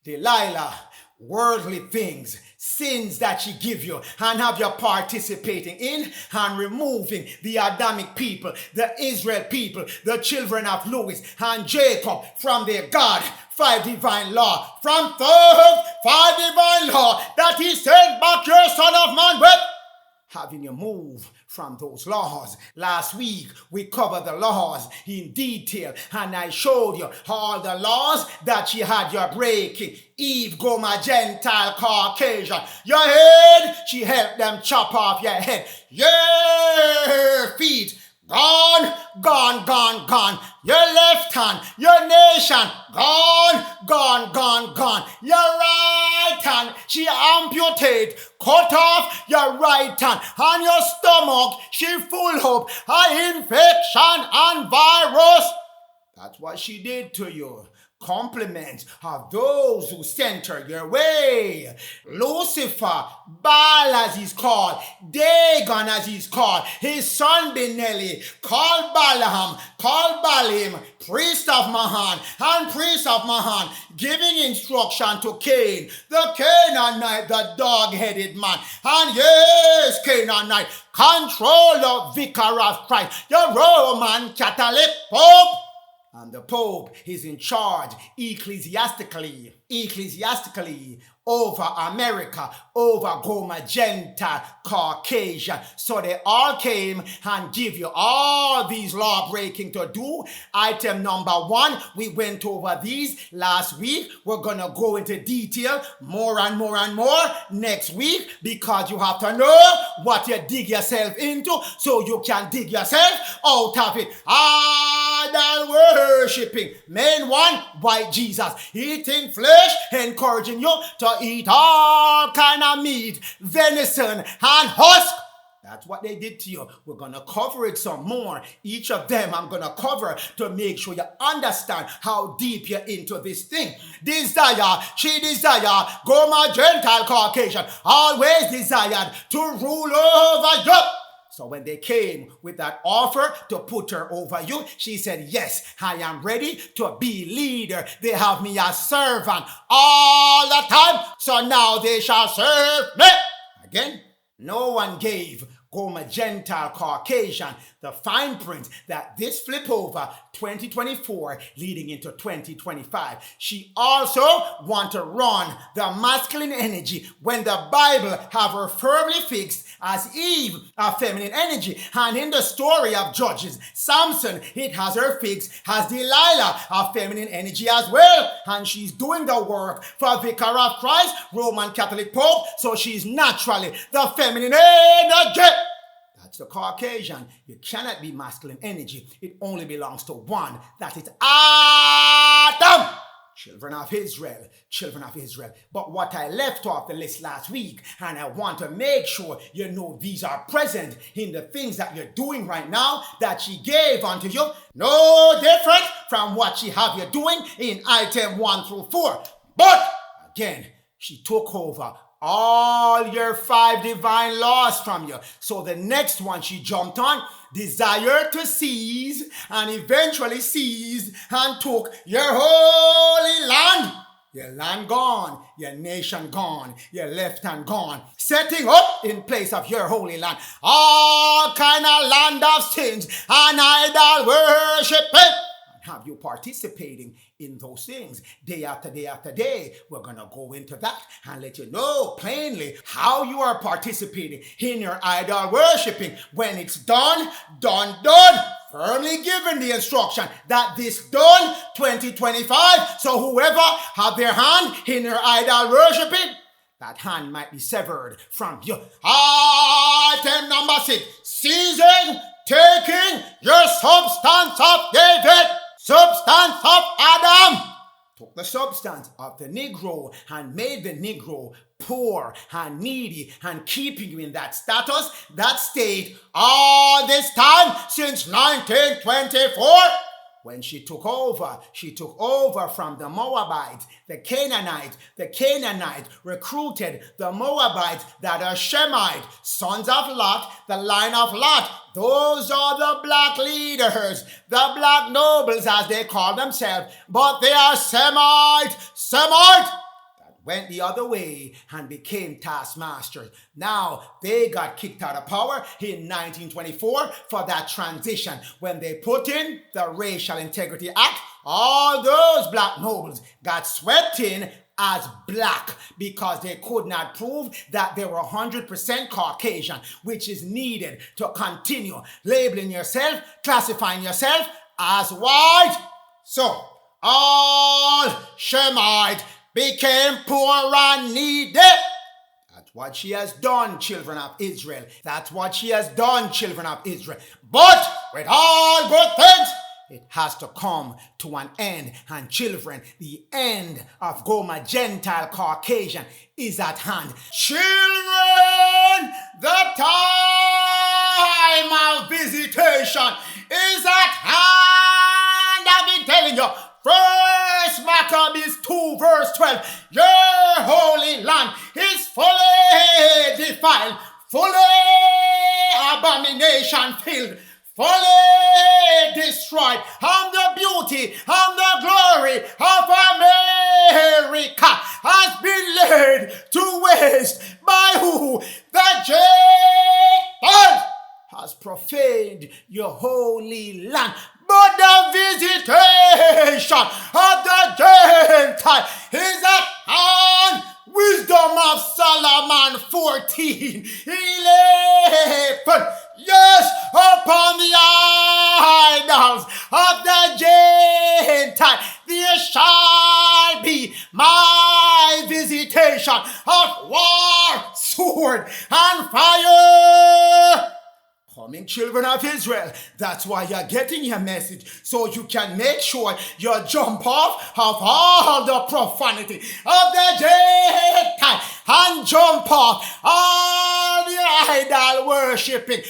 A: Delilah, worldly things, sins that she give you, and have you participating in and removing the Adamic people, the Israel people, the children of Louis and Jacob from their God, 5 divine law, from 5 divine law that he sent back your son of man with, having you move from those laws. Last week, we covered the laws in detail, and I showed you all the laws that she had you breaking. Eve, go my Gentile Caucasian. Your head, she helped them chop off your head. Your feet, gone, gone, gone, gone. Your left hand, your nation, gone, gone, gone, gone. Your right hand, she amputate, cut off your right hand. And your stomach, she full up an infection and virus. That's what she did to you. Compliments of those who sent her your way. Lucifer, Baal as he's called, Dagon as he's called, his son Benelli, called Balaam, called Balaam, priest of Mahan, and priest of Mahan, giving instruction to Cain, the Canaanite, the dog-headed man. And yes, Canaanite, control the vicar of Christ, your Roman Catholic Pope. And the Pope is in charge ecclesiastically over America, over Goma, Gentile, Caucasian. So they all came and give you all these law breaking to do. Item number 1, we went over these last week. We're going to go into detail more and more and more next week, because you have to know what you dig yourself into so you can dig yourself out of it. Idol worshiping. Main one, white Jesus. Eating flesh, encouraging you to eat all kind of meat, venison, and husk. That's what they did to you. We're going to cover it some more. Each of them I'm going to cover to make sure you understand how deep you're into this thing. Desire, she desired, Goma, Gentile, Caucasian, always desired to rule over you. So when they came with that offer to put her over you, she said, yes, I am ready to be leader. They have me as servant all the time, so now they shall serve me. Again, no one gave Goma, Gentile, Caucasian the fine print that this flip over 2024 leading into 2025. She also want to run the masculine energy when the Bible have her firmly fixed as Eve, a feminine energy. And in the story of Judges, Samson, it has her fixed as Delilah, a feminine energy as well. And she's doing the work for Vicar of Christ, Roman Catholic Pope, so she's naturally the feminine energy. That's the Caucasian. You cannot be masculine energy. It only belongs to one. That is Adam. Children of Israel, children of Israel. But what I left off the list last week, and I want to make sure you know these are present in the things that you're doing right now that she gave unto you. No different from what she have you doing in item 1 through 4. But again, she took over all your 5 divine laws from you. So the next one she jumped on, desire to seize, and eventually seized and took your holy land. Your land gone, your nation gone, your left hand gone, setting up in place of your holy land all kind of land of sins and idol worshiping. Have you participating in those things day after day after day? We're going to go into that and let you know plainly how you are participating in your idol worshiping. When it's done, done. Firmly given the instruction that this done 2025. So whoever have their hand in their idol worshiping, that hand might be severed from you. Item number 6, seizing, taking your substance of David. Substance of Adam. Took the substance of the Negro and made the Negro poor and needy and keeping you in that status, that state, all this time since 1924. When she took over from the Moabites, the Canaanites. The Canaanites recruited the Moabites that are Shemite, sons of Lot, the line of Lot. Those are the black leaders, the black nobles as they call themselves, but they are Semite. Went the other way and became taskmasters. Now, they got kicked out of power in 1924 for that transition. When they put in the Racial Integrity Act, all those black nobles got swept in as black because they could not prove that they were 100% Caucasian, which is needed to continue labeling yourself, classifying yourself as white. So, all Shemite became poor and needy. That's what she has done, children of Israel. That's what she has done, children of Israel. But with all good things, it has to come to an end. And children, the end of Goma, Gentile, Caucasian is at hand. Children, the time of visitation is at hand. I've been telling you. First Maccabees 2 verse 12. Your holy land is fully defiled, fully abomination filled, fully destroyed, and the beauty and the glory of America has been laid to waste by who? The Gentiles has profaned your holy land. But the visitation of the Gentile is at hand. Wisdom Wisdom of Solomon 14:11. Yes, upon the idols of the Gentile there shall be my visitation of war, sword, and fire. Coming, children of Israel, that's why you're getting your message, so you can make sure you jump off of all the profanity of the Gentile and jump off all the idol worshiping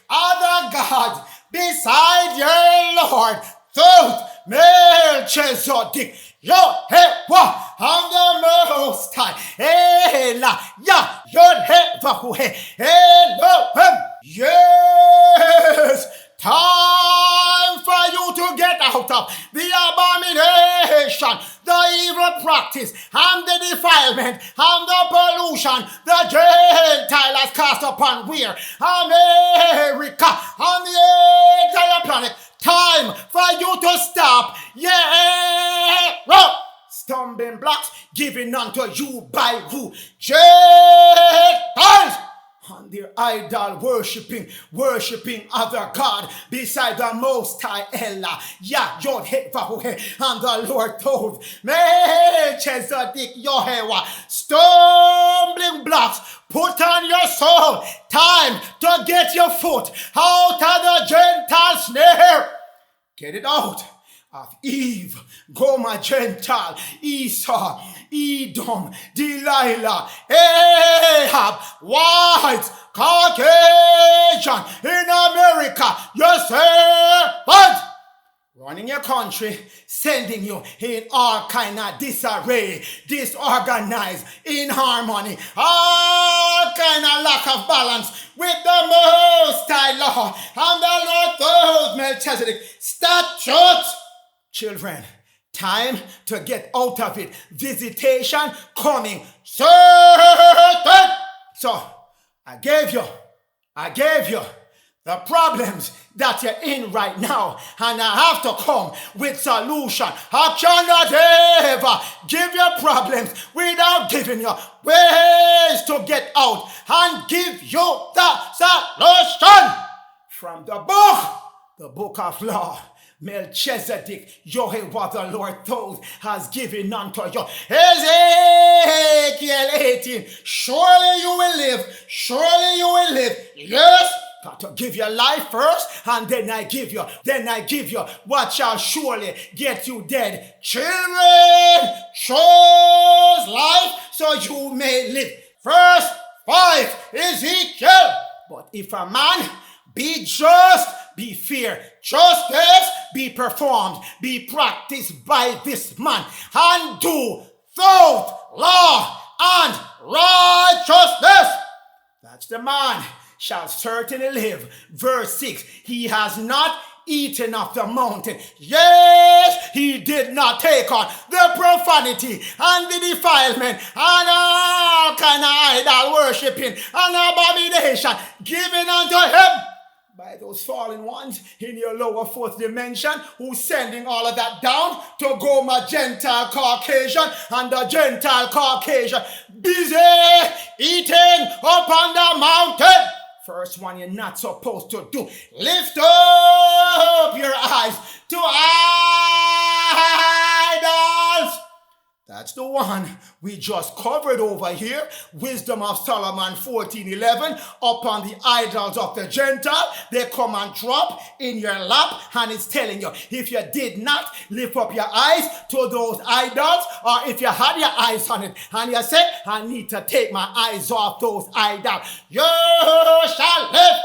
A: other gods beside your Lord, through Melchizedek, Yehovah of the Most High, Elohim. Yes, time for you to get out of the abomination, the evil practice, and the defilement, and the pollution the Gentile has cast upon where? America, on the entire planet. Time for you to stop. Stumbling blocks given unto you by who? Gentiles. And their idol worshiping other God beside the Most High Ella, and the Lord told Melchizedek, Yehovah, stumbling blocks, put on your soul. Time to get your foot out of the Gentile snare. Get it out of Eve, Gomer, Gentile, Esau, Edom, Delilah, Ahab, whites, Caucasian, in America, your servants, running your country, sending you in all kind of disarray, disorganized, in harmony, all kind of lack of balance with the Most High Lord and the Lord those Melchizedek statutes. Children, time to get out of it. Visitation coming certain. So, I gave you the problems that you're in right now, and I have to come with solution. I cannot ever give you problems without giving you ways to get out and give you the solution from the book of law. Melchizedek, Yehovah the Lord told, has given unto you. Ezekiel 18, surely you will live. Yes, got to give your life first, and then I give you what shall surely get you dead. Children, chose life so you may live. Verse 5, Ezekiel, but if a man be just, be fair, justice be performed, be practiced by this man, and do truth, law, and righteousness. That's the man shall certainly live. Verse 6, he has not eaten of the mountain. Yes, he did not take on the profanity and the defilement and all kind of idol worshiping and abomination given unto him by those fallen ones in your lower fourth dimension, who's sending all of that down to Gomer, Gentile Caucasian, and the Gentile Caucasian busy eating upon the mountain. First one you're not supposed to do. Lift up your eyes to idols. That's the one we just covered over here. Wisdom of Solomon 14:11. Upon the idols of the Gentile, they come and drop in your lap, and it's telling you, if you did not lift up your eyes to those idols, or if you had your eyes on it, and you say, I need to take my eyes off those idols, you shall live.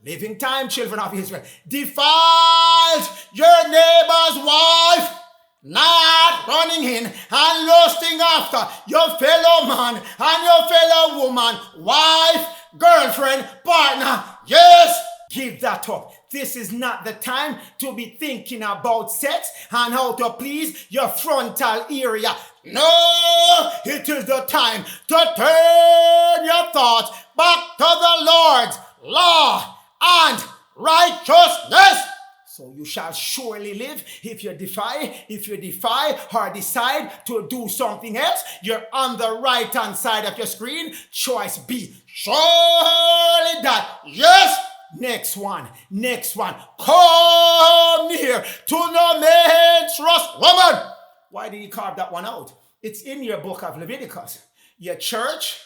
A: Living time, children of Israel. Defiles your neighbor's wife, not running in and lusting after your fellow man and your fellow woman, wife, girlfriend, partner. Yes, give that up. This is not the time to be thinking about sex and how to please your frontal area. No, it is the time to turn your thoughts back to the Lord's law and righteousness, so you shall surely live. If you defy or decide to do something else, you're on the right hand side of your screen. Choice B. Surely that. Yes. Next one. Come near to no menstruous woman. Why did he carve that one out? It's in your book of Leviticus. Your church,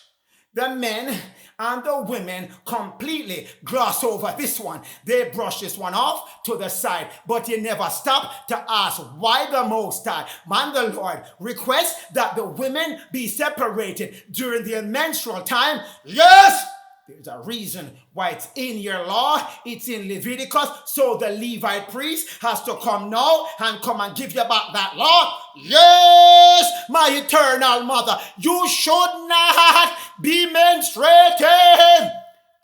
A: the men and the women completely gloss over this one. They brush this one off to the side, but you never stop to ask why the Most High, man the Lord, requests that the women be separated during their menstrual time. Yes! There's a reason why it's in your law. It's in Leviticus. So the Levite priest has to come now and come and give you back that law. Yes, my eternal mother, you should not be menstruating.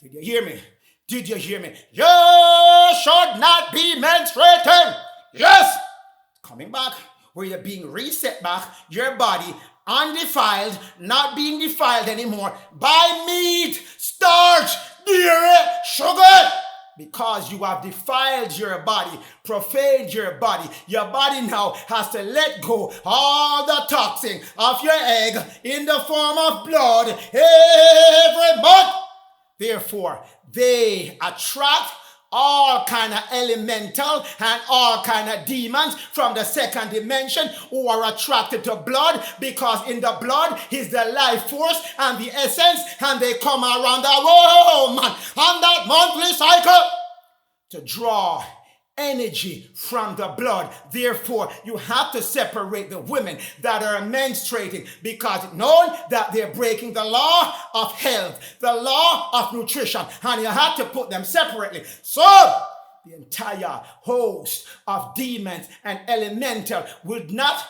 A: Did you hear me? You should not be menstruating. Yes. Coming back, where you're being reset back, your body undefiled, not being defiled anymore by meat, starch, dairy, sugar. Because you have defiled your body, profaned your body now has to let go all the toxin of your egg in the form of blood every month. Therefore, they attract all kind of elemental and all kind of demons from the second dimension who are attracted to blood, because in the blood is the life force and the essence, and they come around the woman on that monthly cycle to draw energy from the blood. Therefore, you have to separate the women that are menstruating, because knowing that they're breaking the law of health, the law of nutrition, and you have to put them separately. So the entire host of demons and elemental would not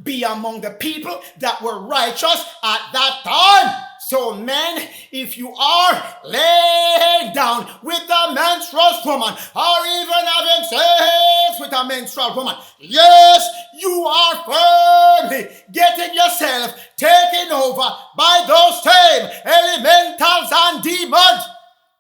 A: be among the people that were righteous at that time. So men, if you are laying down with a menstruous woman, or even having sex with a menstrual woman, yes, you are firmly getting yourself taken over by those same elementals and demons.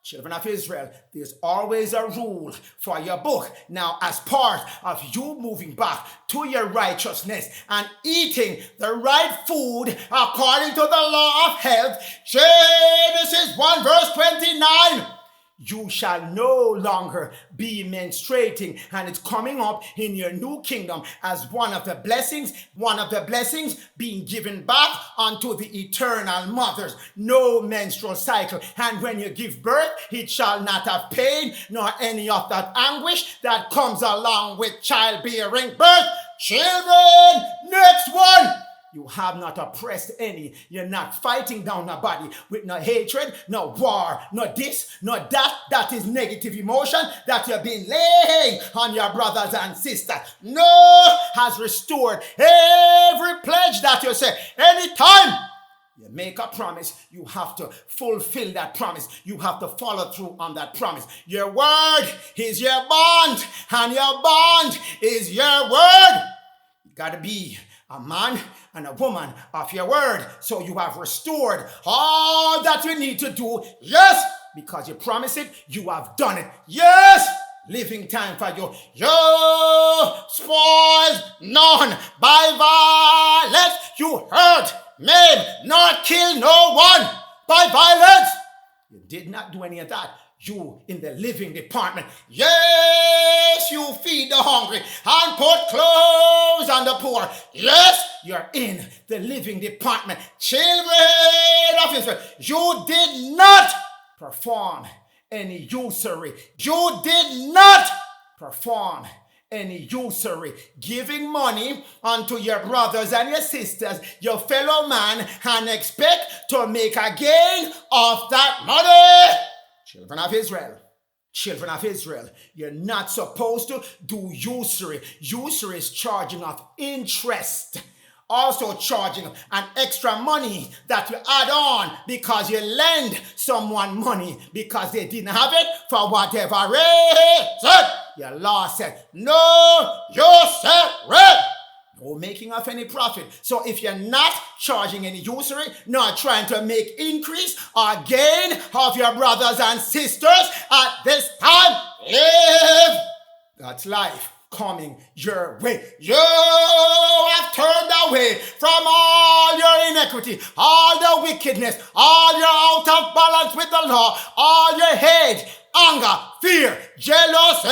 A: Children of Israel, there's always a rule for your book. Now, as part of you moving back to your righteousness and eating the right food according to the law of health, Genesis 1 verse 29, you shall no longer be menstruating, and it's coming up in your new kingdom as one of the blessings being given back unto the eternal mothers. No menstrual cycle, and when you give birth, it shall not have pain nor any of that anguish that comes along with childbearing birth. Children, next one. You have not oppressed any. You're not fighting down a body with no hatred, no war, no this, no that. That is negative emotion that you've been laying on your brothers and sisters. No, has restored every pledge that you say. Anytime you make a promise, you have to fulfill that promise. You have to follow through on that promise. Your word is your bond, and your bond is your word. You gotta be a man and a woman of your word. So you have restored all that you need to do. Yes, because you promised it, you have done it. Yes, living time for you. You spoiled none by violence. You hurt, made, not kill no one by violence. You did not do any of that. You in the living department. Yes, you feed the hungry and put clothes on the poor. Yes, you're in the living department. Children of Israel, you did not perform any usury. You did not perform any usury, giving money unto your brothers and your sisters, your fellow man, and expect to make a gain of that money. Children of Israel, you're not supposed to do usury. Usury is charging of interest. Also charging an extra money that you add on because you lend someone money because they didn't have it for whatever reason. Your law said, no, you said red. no making of any profit. So if you're not charging any usury, not trying to make increase or gain of your brothers and sisters at this time, live. That's life coming your way. You have turned away from all your iniquity, all the wickedness, all your out of balance with the law, all your hate, anger, fear, jealousy,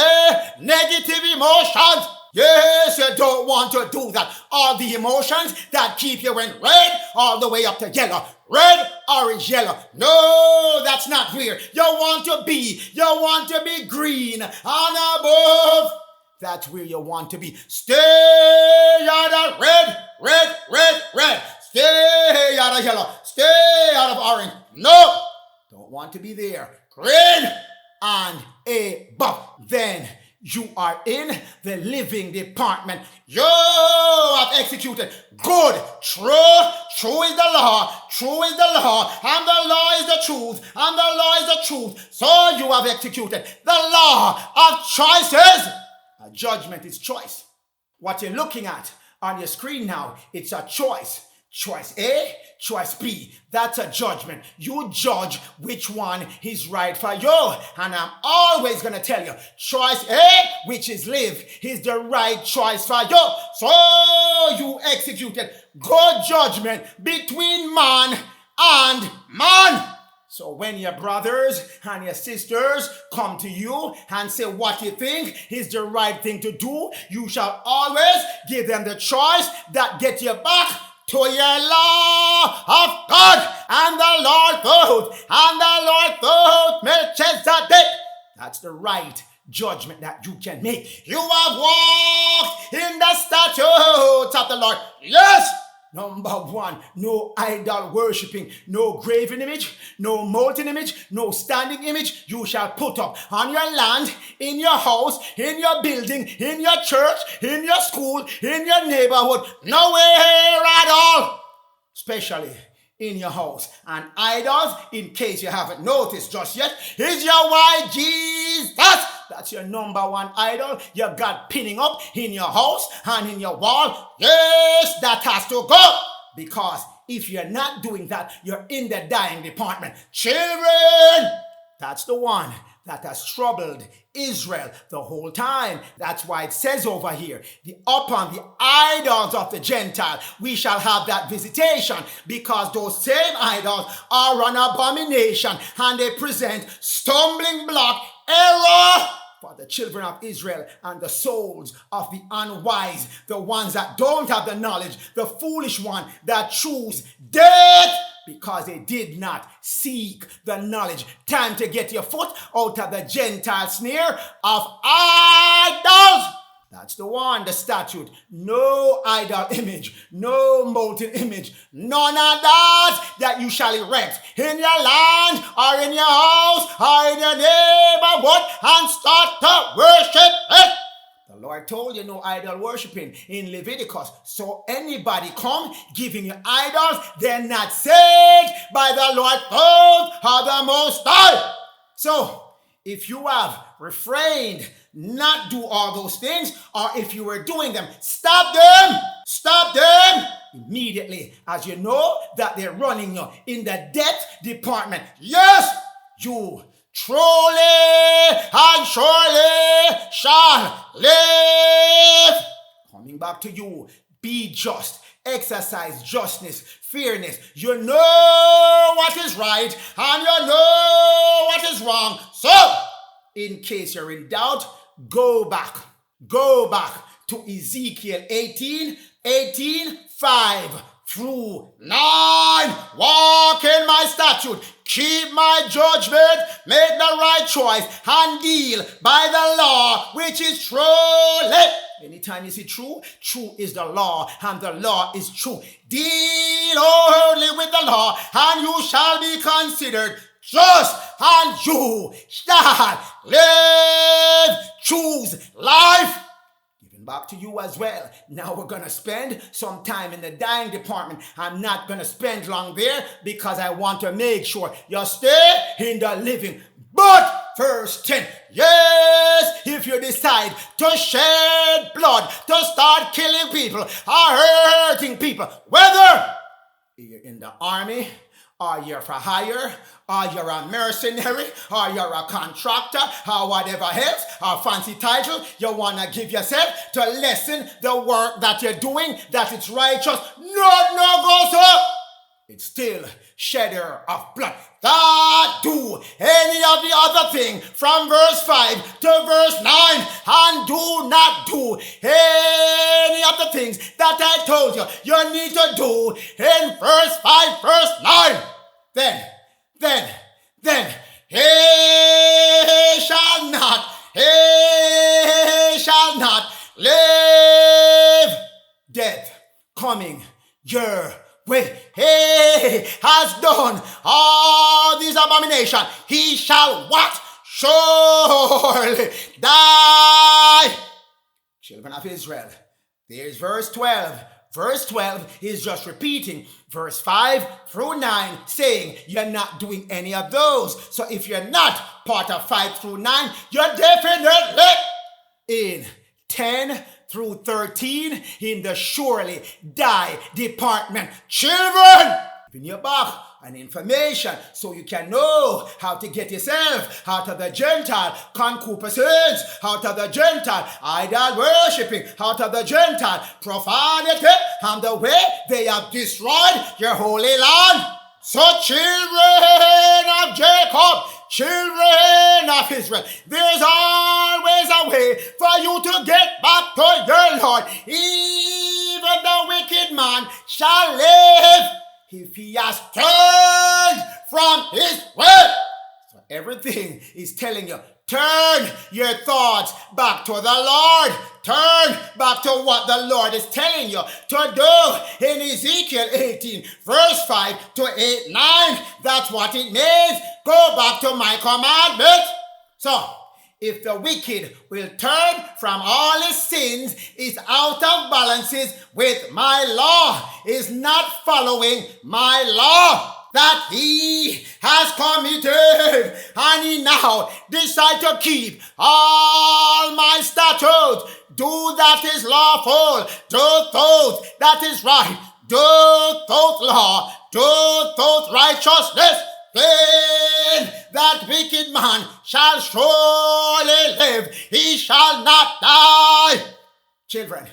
A: negative emotions. Yes, you don't want to do that. All the emotions that keep you in red all the way up to yellow. Red, orange, yellow. No, that's not where you want to be. You want to be green and above. That's where you want to be. Stay out of red, red, red, red. Stay out of yellow. Stay out of orange. No, don't want to be there. Green and above. Then you are in the living department. You have executed good, true. True is the law. True is the law. And the law is the truth. And the law is the truth. So you have executed the law of choices. A judgment is choice. What you're looking at on your screen now, it's a choice. Choice A, choice B. That's a judgment. You judge which one is right for you. And I'm always going to tell you, choice A, which is live, is the right choice for you. So you executed good judgment between man and man. So when your brothers and your sisters come to you and say what you think is the right thing to do, you shall always give them the choice that gets you back to your law of God. And the Lord thought, Melchizedek. That's the right judgment that you can make. You have walked in the statutes of the Lord. Yes. Number one, no idol worshipping, no graven image, no molten image, no standing image you shall put up on your land, in your house, in your building, in your church, in your school, in your neighborhood, nowhere at all, especially in your house. And idols, in case you haven't noticed just yet, is your white Jesus. That's your number one idol you got pinning up in your house and in your wall. Yes, that has to go. Because if you're not doing that, you're in the dying department. Children, that's the one that has troubled Israel the whole time. That's why it says over here, upon the idols of the Gentile, we shall have that visitation, because those same idols are an abomination and they present stumbling block, error for the children of Israel and the souls of the unwise, the ones that don't have the knowledge, the foolish one that choose death because they did not seek the knowledge. Time to get your foot out of the Gentile snare of idols. That's the one, the statute. No idol image, no molten image, none of that you shall erect in your land or in your house or in your neighborhood and start to worship it. The Lord told you no idol worshiping in Leviticus. So anybody come giving you idols, they're not saved by the Lord God or the Most High. So if you have refrained, not do all those things, or if you were doing them, stop them immediately, as you know that they're running you in the debt department. Yes, you truly and surely shall live. Coming back to you, be just. Exercise justness, fairness. You know what is right and you know what is wrong. So, in case you're in doubt, go back to Ezekiel 18:5 through 9. Walk in my statute, keep my judgment, make the right choice, and deal by the law, which is truly. Anytime you see true is the law, and the law is true. Deal only with the law, and you shall be considered just, and you shall live. Choose life. Giving back to you as well. Now we're going to spend some time in the dying department. I'm not going to spend long there because I want to make sure you stay in the living. But Verse 10. Yes, if you decide to shed blood, to start killing people or hurting people, whether you're in the army, or you're for hire, or you're a mercenary, or you're a contractor, or whatever else, or fancy title you want to give yourself to lessen the work that you're doing, that it's righteous, no goes up. It's still shedder of blood. That do any of the other thing from verse 5 to verse 9, and do not do any of the things that I told you you need to do in verse 5, verse 9. Then, he shall not live. Death coming your way. He has done all these abominations. He shall what? Surely die. Children of Israel, there's verse 12. Verse 12 is just repeating verse 5 through 9, saying you're not doing any of those. So if you're not part of 5 through 9, you're definitely in 10 through 13 in the surely die department. Children, in your back and information so you can know how to get yourself out of the Gentile concupiscence, out of the Gentile idol worshipping, out of the Gentile profanity, and the way they have destroyed your holy land. So children of Jacob, children of Israel, there's always a way for you to get back to your Lord. Even the wicked man shall live if he has turned from his way. So everything is telling you, turn your thoughts back to the Lord. Turn back to what the Lord is telling you to do in Ezekiel 18, verse 5 to 8, 9. That's what it means. Go back to my commandments. So, if the wicked will turn from all his sins, is out of balances with my law, is not following my law that he has committed, and he now decide to keep all my statutes, do that is lawful, do those that is right, do those law, do those righteousness, then that wicked man shall surely live, he shall not die. Children,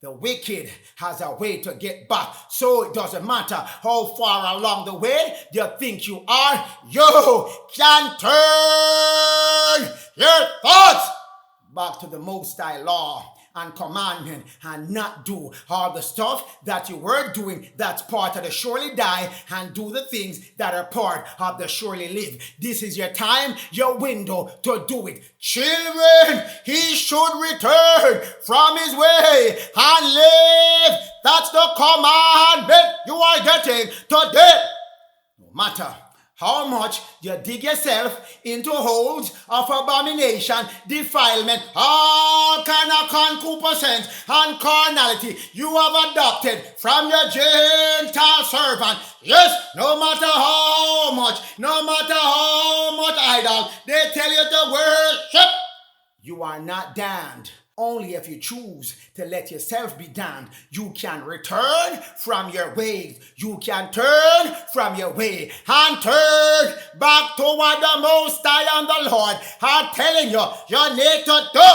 A: the wicked has a way to get back, so it doesn't matter how far along the way you think you are, you can turn your thoughts back to the Most High law and commandment and not do all the stuff that you were doing that's part of the surely die, and do the things that are part of the surely live. This is your time, your window to do it. Children, he should return from his way and live. That's the commandment you are getting today. No matter how much you dig yourself into holes of abomination, defilement, all kind of concupiscence and carnality you have adopted from your Gentile servant. Yes, no matter how much idol they tell you to worship, you are not damned. Only if you choose to let yourself be damned, you can return from your ways. You can turn from your way and turn back to what the Most High and the Lord are telling you need to do.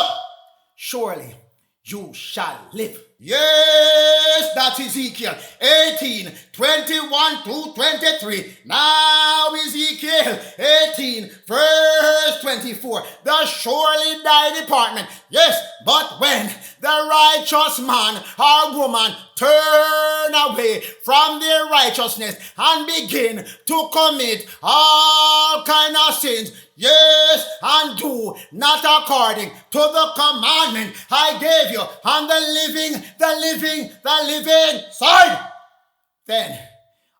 A: Surely you shall live. Yes, that's Ezekiel 18, 21 to 23. Now Ezekiel 18, verse 24. The surely die department. Yes, but when the righteous man or woman turn away from their righteousness and begin to commit all kind of sins, yes, and do not according to the commandment I gave you on the living side, then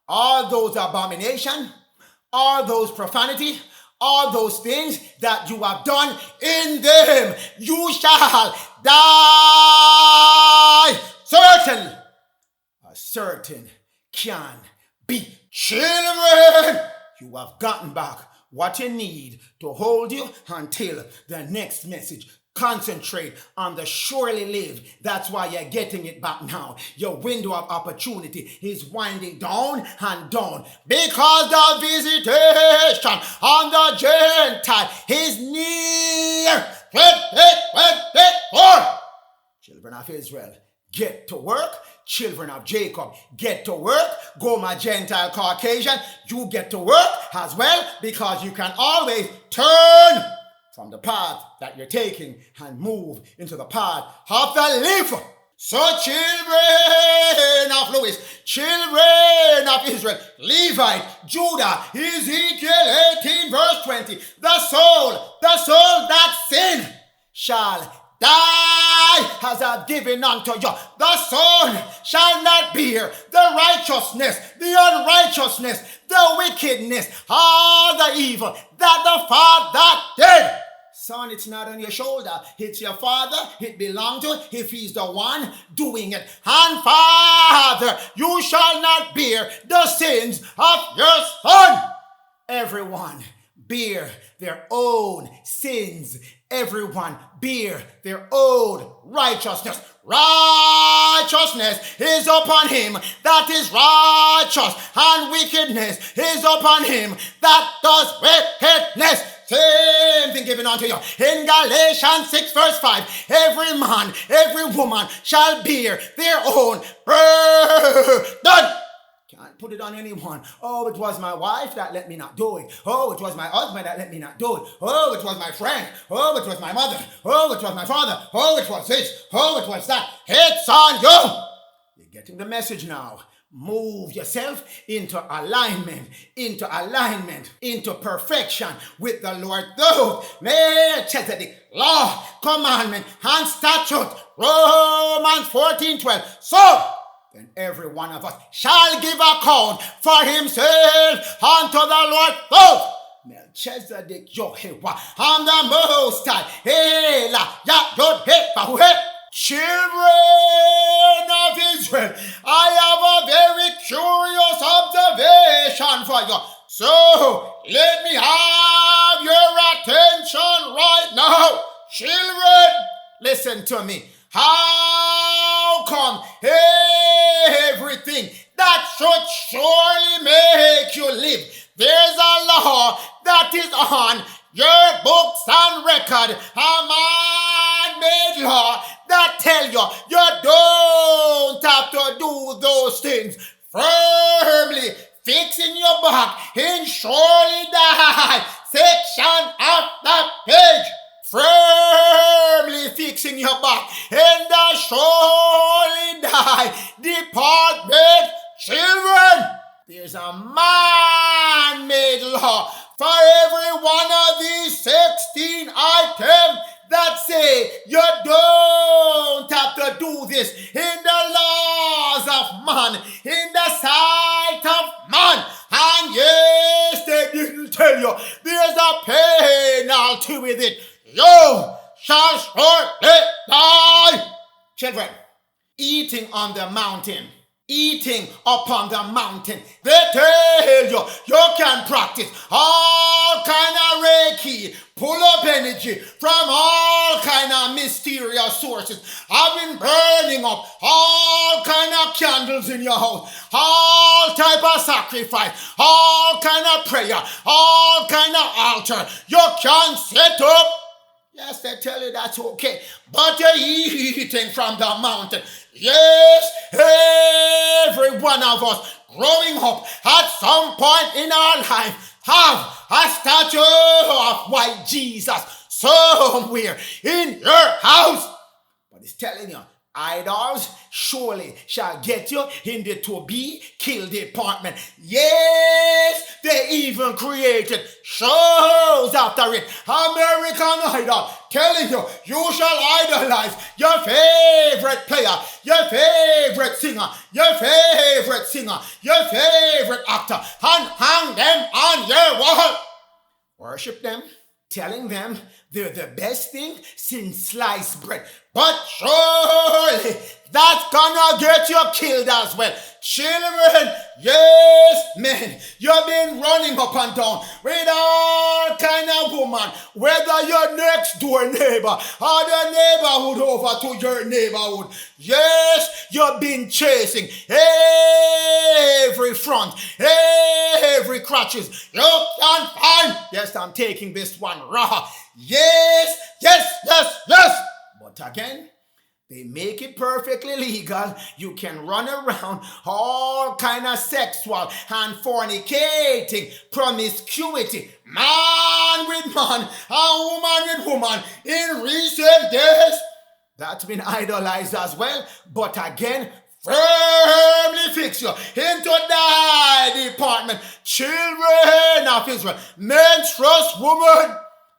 A: all those abominations, all those profanity, all those things that you have done in them, you shall die. Certain can be. Children, you have gotten back what you need to hold you until the next message. Concentrate on the surely live. That's why you're getting it back now. Your window of opportunity is winding down and down because the visitation on the Gentile is near. Children of Israel, get to work. Children of Jacob, get to work. Go, my Gentile Caucasian, you get to work as well, because you can always turn from the path that you're taking and move into the path of the leaf. So children of Louis, children of Israel, Levite, Judah, Ezekiel 18 verse 20, the soul that sin shall die as I've given unto you. The son shall not bear the righteousness, the unrighteousness, the wickedness, all the evil that the father did. Son, it's not on your shoulder. It's your father. It belongs to him if he's the one doing it. And father, you shall not bear the sins of your son. Everyone bear their own sins. Everyone bear their own righteousness. Righteousness is upon him that is righteous, and wickedness is upon him that does wickedness. Same thing given unto you. In Galatians 6 verse 5, every man, every woman shall bear their own burden. Can't put it on anyone. Oh, it was my wife that let me not do it. Oh, it was my husband that let me not do it. Oh, it was my friend. Oh, it was my mother. Oh, it was my father. Oh, it was this. Oh, it was that. It's on you. You're getting the message now. Move yourself into alignment, into perfection with the Lord. Though Melchizedek, law, commandment, and statute, Romans 14:12. So then every one of us shall give account for himself unto the Lord. Though Melchizedek, Yehovah, and the Most High, children of Israel, I have a very curious observation for you. So let me have your attention right now. Children, listen to me. How come everything that should surely make you live, there's a law that is on your books and record, a man-made law that tell you don't have to do those things, firmly fixing your back in surely die section of the page. Firmly fixing your back in the surely die department. Children, there's a man-made law for every one of these 16 items that say you don't have to do this in the laws of man, in the sight of man. And yes, they didn't tell you there's a penalty with it. You shall surely die. Children, eating on the mountain, eating upon the mountain, they tell you can practice all kind of Reiki, pull up energy from all kind of mysterious sources. I've been burning up all kind of candles in your house, all type of sacrifice, all kind of prayer, all kind of altar. You can set up. Yes, they tell you that's okay, but you're eating from the mountain. Yes, every one of us growing up at some point in our life have a statue of white Jesus somewhere in your house. But it's telling you, idols surely shall get you in the to be killed department. Yes, they even created shows after it. American Idol telling you shall idolize your favorite player, your favorite singer, your favorite actor, and hang them on your wall. Worship them, telling them they're the best thing since sliced bread. But surely that's gonna get you killed as well. Children, Yes, man, you've been running up and down with all kind of woman, whether your next door neighbor or the neighborhood over to your neighborhood. Yes, you've been chasing every front, every crutches you can find. Yes, I'm taking this one raw. Yes, yes, yes, yes. But again, they make it perfectly legal. You can run around all kind of sexual and fornicating, promiscuity, man with man, and woman with woman in recent days. That's been idolized as well. But again, firmly fix you into thy department. Children of Israel, men trust woman.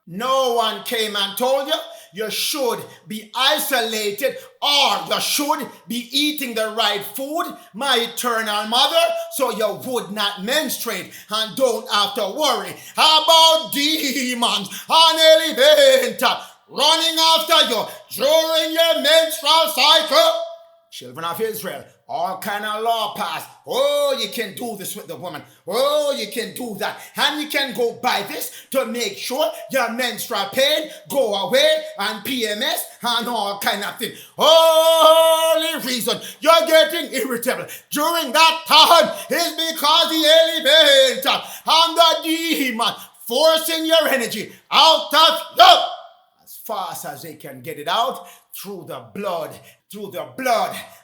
A: No one came and told you you should be isolated or you should be eating the right food, my eternal mother, so you would not menstruate and don't have to worry about demons and elevator running after you during your menstrual cycle. Children of Israel, all kind of law passed. Oh, you can do this with the woman. Oh, you can do that. And you can go by this to make sure your menstrual pain go away and PMS and all kind of thing. Only reason you're getting irritable during that time is because the elevator and the demon forcing your energy out of you as fast as they can get it out through the blood,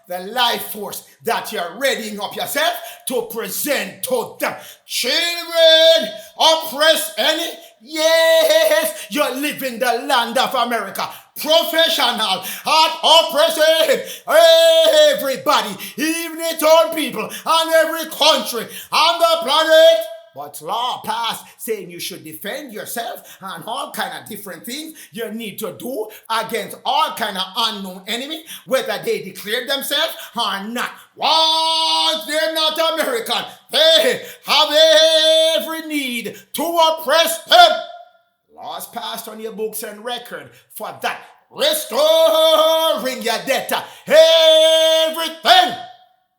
A: the life force that you're readying up yourself to present to them. Children, oppress any? Yes, you live in the land of America. Professional at oppressing everybody, even its own people, and every country on the planet. But law passed saying you should defend yourself and all kind of different things you need to do against all kind of unknown enemy, whether they declare themselves or not. Once they're not American, they have every need to oppress them. Laws passed on your books and record for that. Restoring your debt, everything.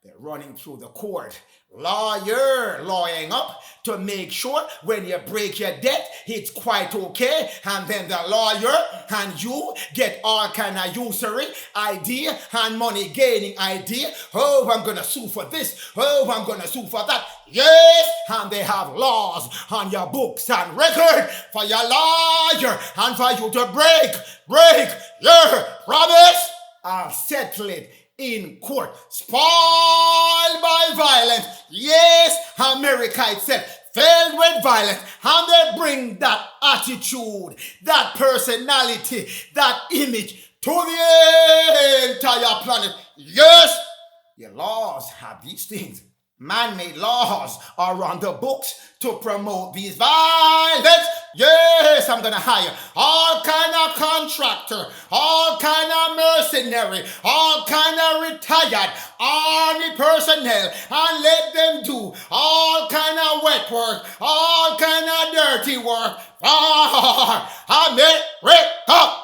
A: They're running through the court. Lawyering up to make sure when you break your debt, it's quite okay. And then the lawyer and you get all kind of usury idea and money gaining idea. Oh, I'm going to sue for this. Oh, I'm going to sue for that. Yes, and they have laws on your books and record for your lawyer and for you to break your promise. I'll settle it in court. Spoiled by violence. Yes, America itself filled with violence. And they bring that attitude, that personality, that image to the entire planet. Yes, your laws have these things. Man-made laws are on the books to promote these violence. Yes, I'm going to hire all kind of contractor, all kind of mercenary, all kind of retired army personnel, and let them do all kind of wet work, all kind of dirty work for America.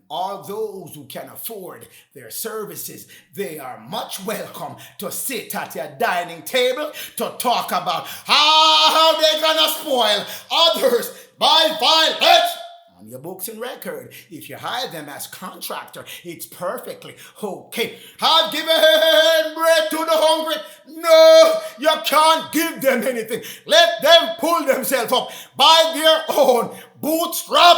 A: All those who can afford their services, they are much welcome to sit at your dining table to talk about how they're gonna spoil others by violence. On your books and record, if you hire them as contractor, it's perfectly okay. Have given bread to the hungry? No, you can't give them anything. Let them pull themselves up by their own bootstrap.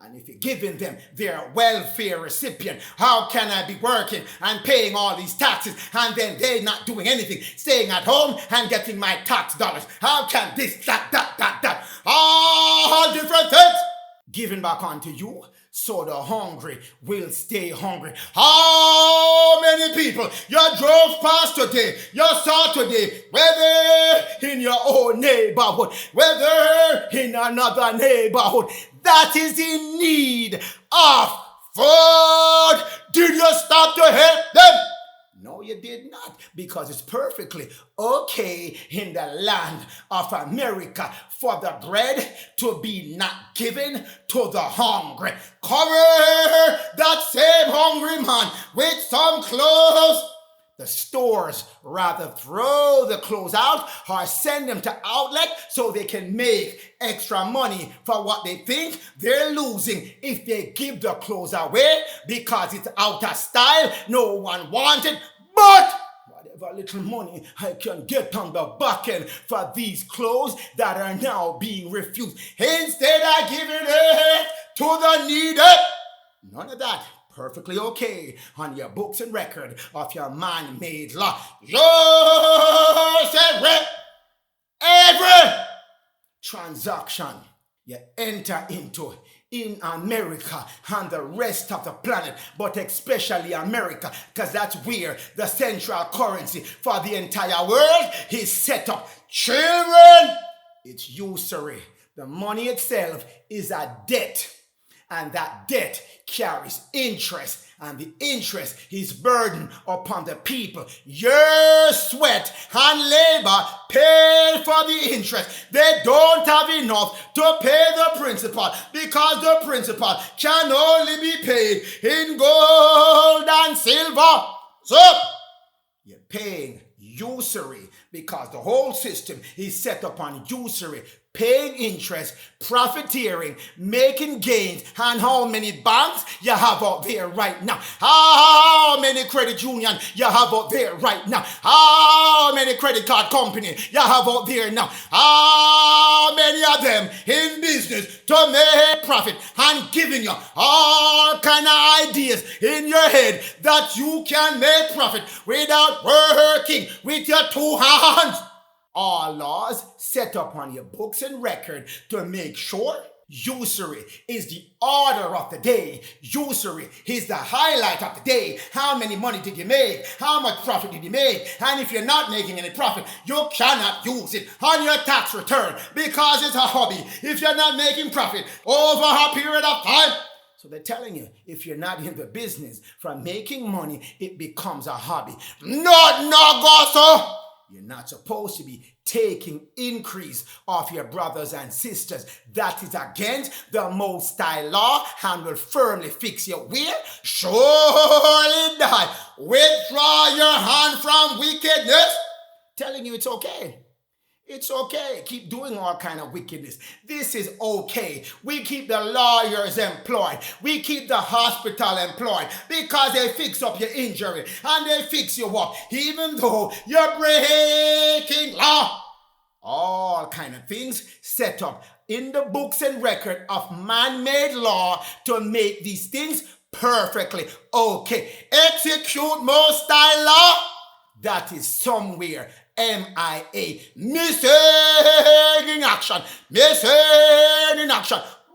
A: And if you're giving them their welfare recipient, how can I be working and paying all these taxes and then they're not doing anything, staying at home and getting my tax dollars? How can this, that, all different things given back onto you so the hungry will stay hungry? How many people you drove past today, you saw today, whether in your own neighborhood, whether in another neighborhood, that is in need of food? Did you stop to help them? No, you did not, because it's perfectly okay in the land of America for the bread to be not given to the hungry. Cover that same hungry man with some clothes. The stores rather throw the clothes out or send them to outlet so they can make extra money for what they think they're losing if they give the clothes away because it's out of style, no one wants it, but whatever little money I can get on the back end for these clothes that are now being refused, instead of giving it to the needy. None of that. Perfectly okay on your books and record of your man-made law. You said every transaction you enter into in America and the rest of the planet, but especially America, because that's where the central currency for the entire world is set up. Children, it's usury. The money itself is a debt, and that debt carries interest, and the interest is burdened upon the people. Your sweat and labor pay for the interest. They don't have enough to pay the principal because the principal can only be paid in gold and silver. So you're paying usury because the whole system is set upon usury, paying interest, profiteering, making gains. And how many banks you have out there right now? How many credit unions you have out there right now? How many credit card companies you have out there now? How many of them in business to make profit and giving you all kind of ideas in your head that you can make profit without working with your two hands? All laws set up on your books and record to make sure usury is the order of the day. Usury is the highlight of the day. How many money did you make? How much profit did you make? And if you're not making any profit, you cannot use it on your tax return because it's a hobby. If you're not making profit over a period of time, so they're telling you, if you're not in the business from making money, it becomes a hobby. No, gosso. You're not supposed to be taking increase of your brothers and sisters. That is against the Most High law and will firmly fix your will. Surely die. Withdraw your hand from wickedness. Telling you it's okay. It's okay. Keep doing all kind of wickedness. This is okay. We keep the lawyers employed. We keep the hospital employed because they fix up your injury and they fix you up even though you're breaking law. All kind of things set up in the books and record of man-made law to make these things perfectly okay. Execute Most High law. That is somewhere MIA, missing in action,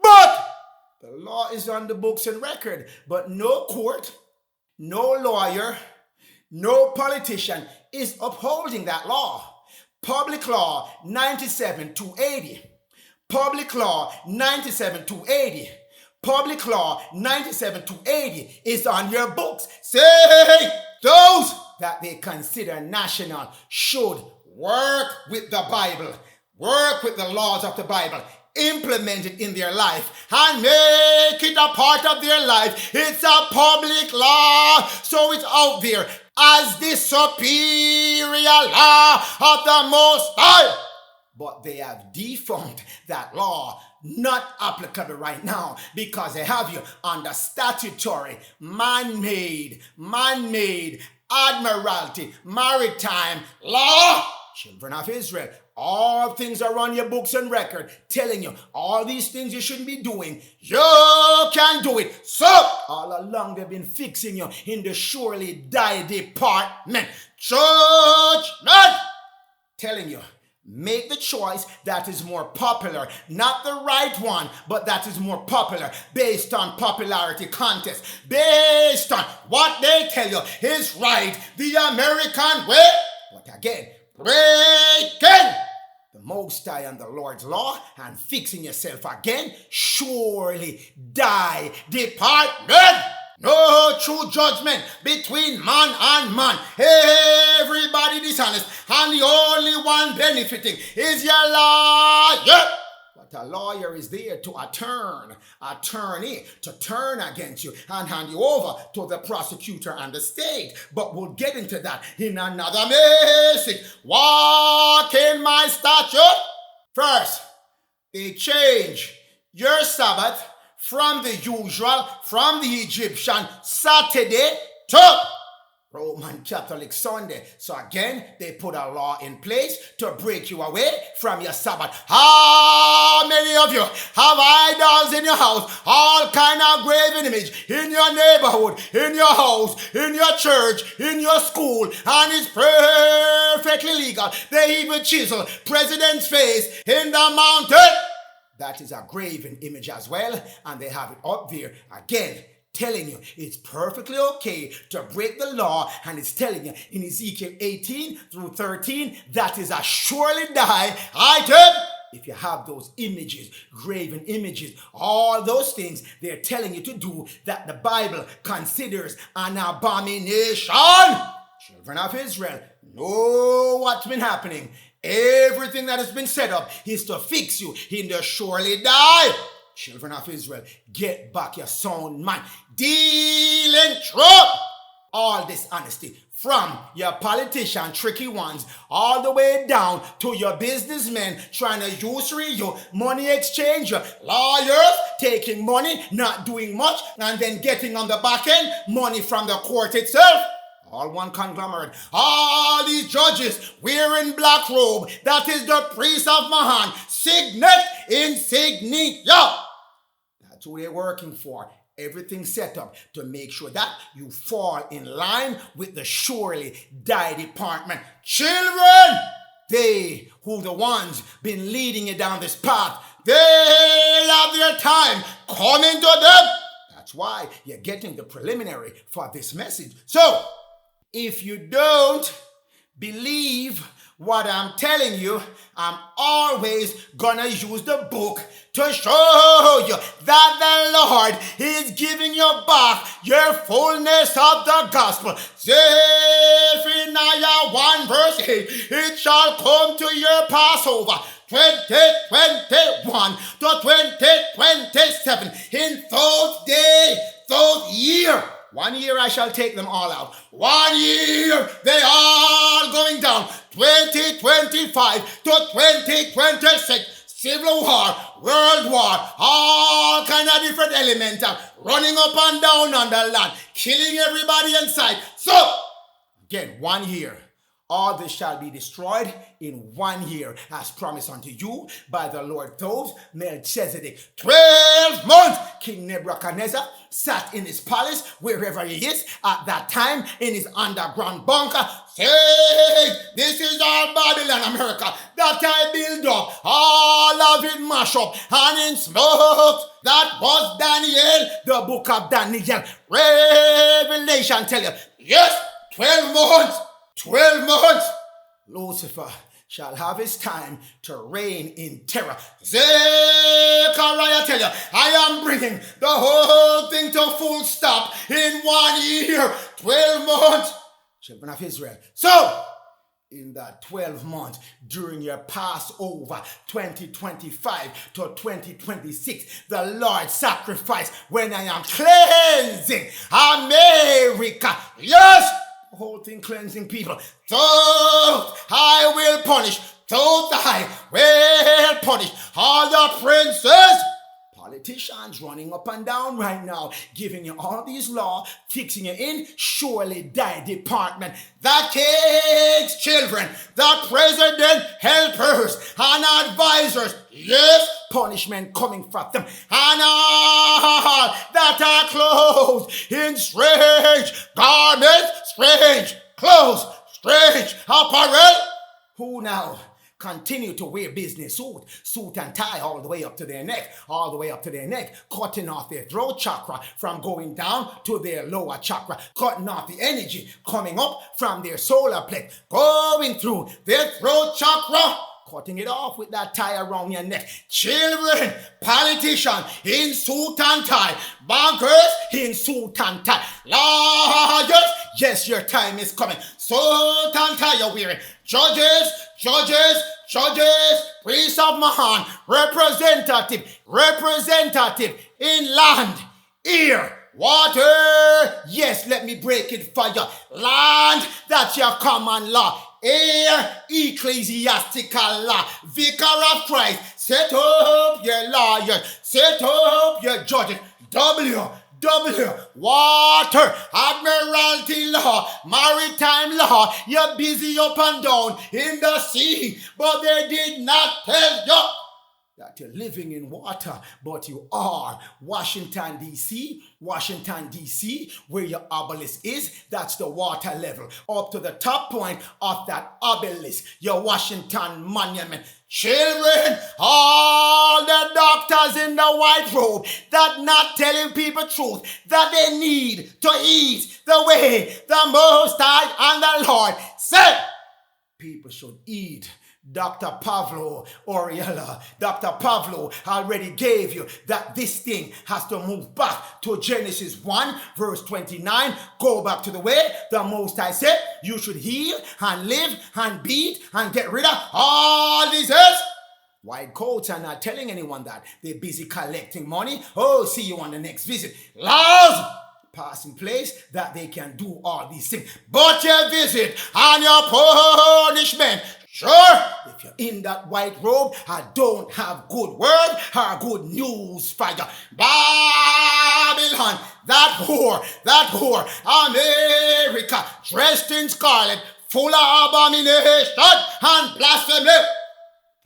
A: but the law is on the books and record, but no court, no lawyer, no politician is upholding that law. Public Law 97-280, Public Law 97-280, Public Law 97-280 is on your books. Say those that they consider national should work with the Bible, work with the laws of the Bible, implement it in their life, and make it a part of their life. It's a public law, so it's out there as the superior law of the Most High. But they have defunct that law. Not applicable right now because they have you under statutory, man-made, admiralty, maritime law. Children of Israel, all things are on your books and record telling you all these things you shouldn't be doing. You can do it. So, all along they've been fixing you in the surely die department. Judgment! Telling you, make the choice that is more popular. Not the right one, but that is more popular based on popularity contest. Based on what they tell you is right, the American way. But again, breaking the Most High and the Lord's law and fixing yourself again, surely die department. No true judgment between man and man. Everybody dishonest, and the only one benefiting is your lawyer. But a lawyer is there to attorney to turn against you and hand you over to the prosecutor and the state. But we'll get into that in another message. Walk in my statute. First, they change your Sabbath from the usual, from the Egyptian Saturday to Roman Catholic Sunday. So again, they put a law in place to break you away from your Sabbath. How many of you have idols in your house? All kind of graven image in your neighborhood, in your house, in your church, in your school, and it's perfectly legal. They even chisel president's face in the mountain. That is a graven image as well, and they have it up there again, telling you it's perfectly okay to break the law, and it's telling you in Ezekiel 18 through 13 that is a surely die item. If you have those images, graven images, all those things they're telling you to do that the Bible considers an abomination. Children of Israel, know what's been happening. Everything that has been set up is to fix you in the surely die. Children of Israel, get back your sound mind. Deal in truth. All dishonesty from your politician, tricky ones, all the way down to your businessmen trying to usury you, money exchange, lawyers taking money, not doing much, and then getting on the back end money from the court itself. All one conglomerate. All these judges wearing black robe. That is the priest of Mahan. Signet insignia. That's who they're working for. Everything set up to make sure that you fall in line with the surely die department. Children, they who the ones been leading you down this path, they have their time coming to them. That's why you're getting the preliminary for this message. So, if you don't believe what I'm telling you, I'm always gonna use the book to show you that the Lord is giving you back your fullness of the gospel. Zephaniah 1 verse 8, it shall come to your Passover 2021 to 2027 in those days, those years. 1 year I shall take them all out. 1 year they all going down. 2025 to 2026. Civil war, world war, all kind of different elements running up and down on the land, killing everybody in sight. So, again, 1 year. All this shall be destroyed in 1 year, as promised unto you by the Lord Thoth, Melchizedek. 12 months, King Nebuchadnezzar sat in his palace, wherever he is, at that time, in his underground bunker, saying, this is all Babylon, America, that I build up, all of it mash up, and in smoke. That was Daniel, the book of Daniel. Revelation tell you, yes, 12 months. 12 months, Lucifer shall have his time to reign in terror. Zechariah tell you, I am bringing the whole thing to full stop in 1 year, 12 months. Children of Israel. So, in that 12 months during your Passover 2025 to 2026, the Lord sacrificed when I am cleansing America. Yes! The whole thing cleansing people. So I will punish. So I will punish all the princes. Politicians running up and down right now, giving you all these laws, fixing you in surely die department. The king's children, the president helpers and advisors. Yes, punishment coming from them. And all that are clothed in strange garments, strange clothes, strange apparel. Who now continue to wear business suit and tie all the way up to their neck, cutting off their throat chakra from going down to their lower chakra, cutting off the energy coming up from their solar plexus, going through their throat chakra, cutting it off with that tie around your neck. Children, politicians in suit and tie, bankers in suit and tie, lawyers, yes, your time is coming. Suit and tie you're wearing. judges, judges, judges, priest of Mahan, representative in land, air, water. Yes, let me break it for you. Land, that's your common law. Air, ecclesiastical law. Vicar of Christ, set up your lawyers, set up your judges. Water, admiralty law, maritime law. You're busy up and down in the sea, but they did not tell you that you're living in water, but you are. Washington, D.C., where your obelisk is, that's the water level. Up to the top point of that obelisk, your Washington Monument. Children, all the doctors in the white robe that not telling people truth, that they need to eat the way the Most High and the Lord said people should eat. Dr. Pavlo Oriella, Dr. Pavlo already gave you that this thing has to move back to Genesis 1 verse 29. Go back to the way the Most High said you should heal and live and beat and get rid of all disease. White coats are not telling anyone that. They're busy collecting money. Oh, see you on the next visit. Laws passing place that they can do all these things. But your visit and your punishment. Sure, if you're in that white robe, I don't have good word or good news for you. Babylon, that whore, America, dressed in scarlet, full of abomination and blasphemy.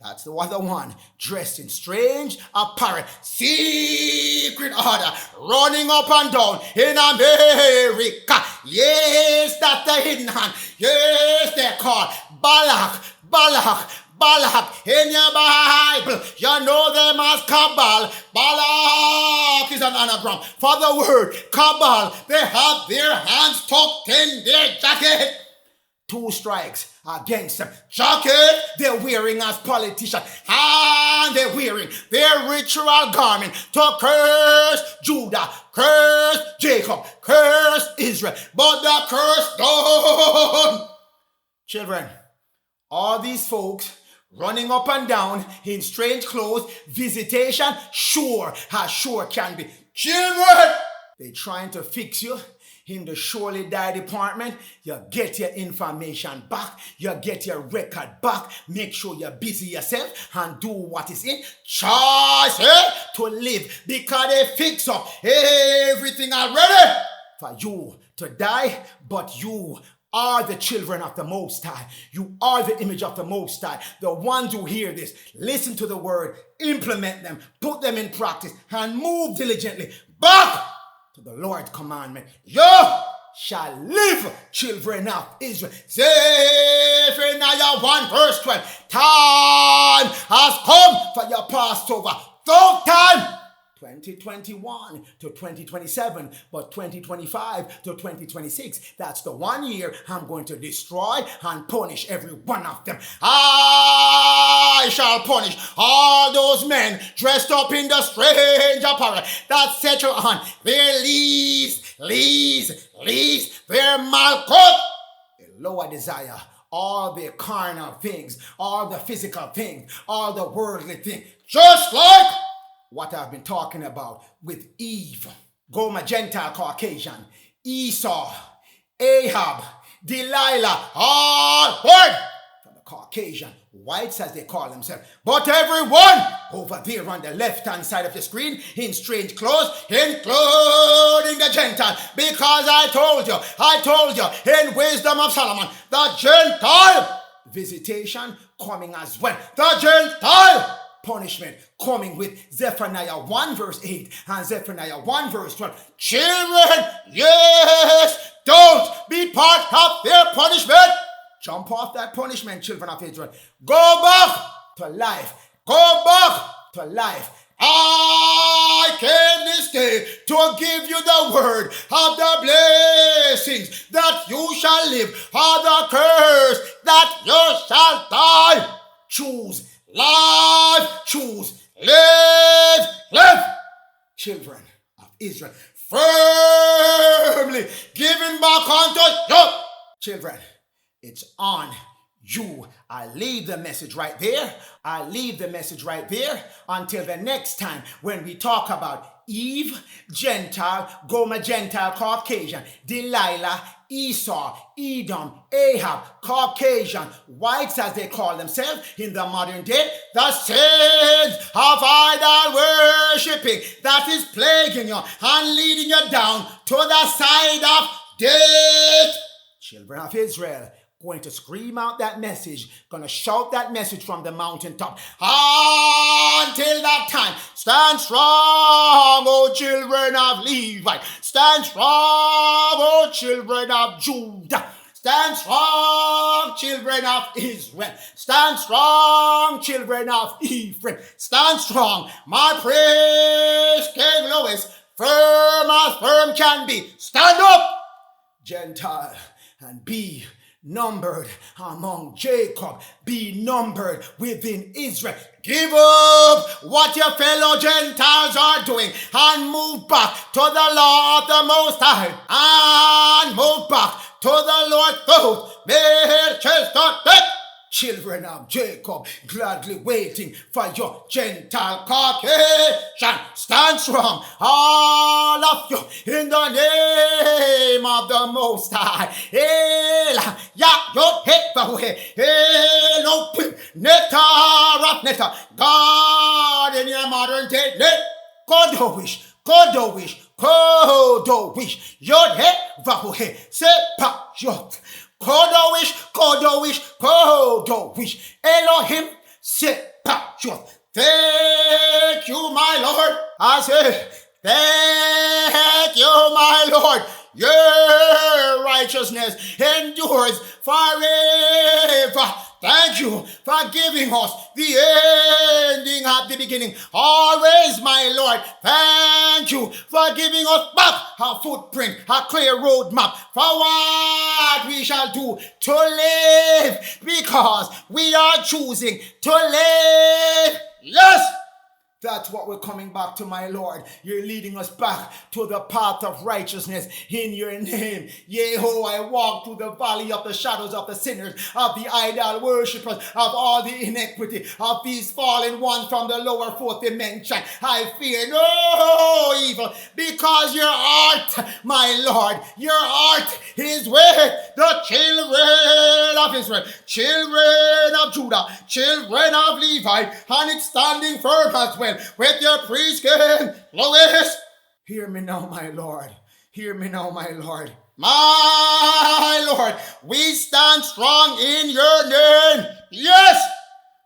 A: That's the other one, dressed in strange apparel, secret order, running up and down in America. Yes, that's the hidden hand. Yes, they're called Balak in your Bible. You know them as Cabal. Balak is an anagram for the word Cabal. They have their hands tucked in their jacket. 2 strikes against them. Jacket they're wearing as politicians, and they're wearing their ritual garment to curse Judah, curse Jacob, curse Israel. But the curse done. Children, all these folks running up and down in strange clothes, visitation, sure can be. Children, they trying to fix you in the surely die department. You get your information back, you get your record back. Make sure you're busy yourself and do what is in charge to live, because they fix up everything already for you to die. But you are the children of the Most High. You are the image of the Most High. The ones who hear this, listen to the word, implement them, put them in practice, and move diligently back to the Lord's commandment. You shall live, children of Israel. Zephaniah 1 verse 12. Time has come for your Passover. No time. 2021 to 2027, but 2025 to 2026. That's the 1 year I'm going to destroy and punish every one of them. I shall punish all those men dressed up in the strange apparel that set you on their lees, their malcoat, their lower desire, all the carnal things, all the physical things, all the worldly things, just like what I've been talking about with Eve, Goma, Gentile, Caucasian, Esau, Ahab, Delilah, all word from the Caucasian, whites as they call themselves. But everyone over there on the left-hand side of the screen in strange clothes, including the Gentile, because I told you in Wisdom of Solomon, the Gentile visitation coming as well. The Gentile punishment coming with Zephaniah 1 verse 8 and Zephaniah 1 verse 12. Children, yes, don't be part of their punishment. Jump off that punishment, children of Israel. Go back to life. Go back to life. I came this day to give you the word of the blessings that you shall live, or the curse that you shall die. Choose life, choose, live, children of Israel, firmly giving back unto you. Children, it's on I leave the message right there. I leave the message right there until the next time when we talk about Eve, Gentile, Gomer, Gentile, Caucasian, Delilah, Esau, Edom, Ahab, Caucasian, whites as they call themselves in the modern day, the sins of idol worshipping that is plaguing you and leading you down to the side of death. Children of Israel, going to scream out that message, going to shout that message from the mountaintop. Until that time, stand strong, O children of Levi. Stand strong, O children of Judah. Stand strong, children of Israel. Stand strong, children of Ephraim. Stand strong, my praise King Louis, firm as firm can be. Stand up, Gentile, and be numbered among Jacob, be numbered within Israel. Give up what your fellow Gentiles are doing and move back to the law of the Most High and move back to the Lord oath. Melchizedek. Children of Jacob, gladly waiting for your Gentile Caucasian. Stand strong, all of you, in the name of the Most High. God in your modern day, Kodowish, Yod He Vahuhe, Sepayot. Kodowish, Elohim Sepayot. Thank you, my Lord. I say, thank you, my Lord. Your righteousness endures forever. Thank you for giving us the ending at the beginning. Always, my Lord, thank you for giving us back a footprint, a clear roadmap for what we shall do to live, because we are choosing to live. Yes! That's what we're coming back to, my Lord. You're leading us back to the path of righteousness in your name. Yeho, I walk through the valley of the shadows of the sinners, of the idol worshippers, of all the iniquity, of these fallen ones from the lower fourth dimension. I fear no evil, because your heart, my Lord, your heart is with the children of Israel, children of Judah, children of Levi, and it's standing firm as well with your priest King Louis. Hear me now, my Lord. Hear me now, my Lord. My Lord, we stand strong in your name. Yes,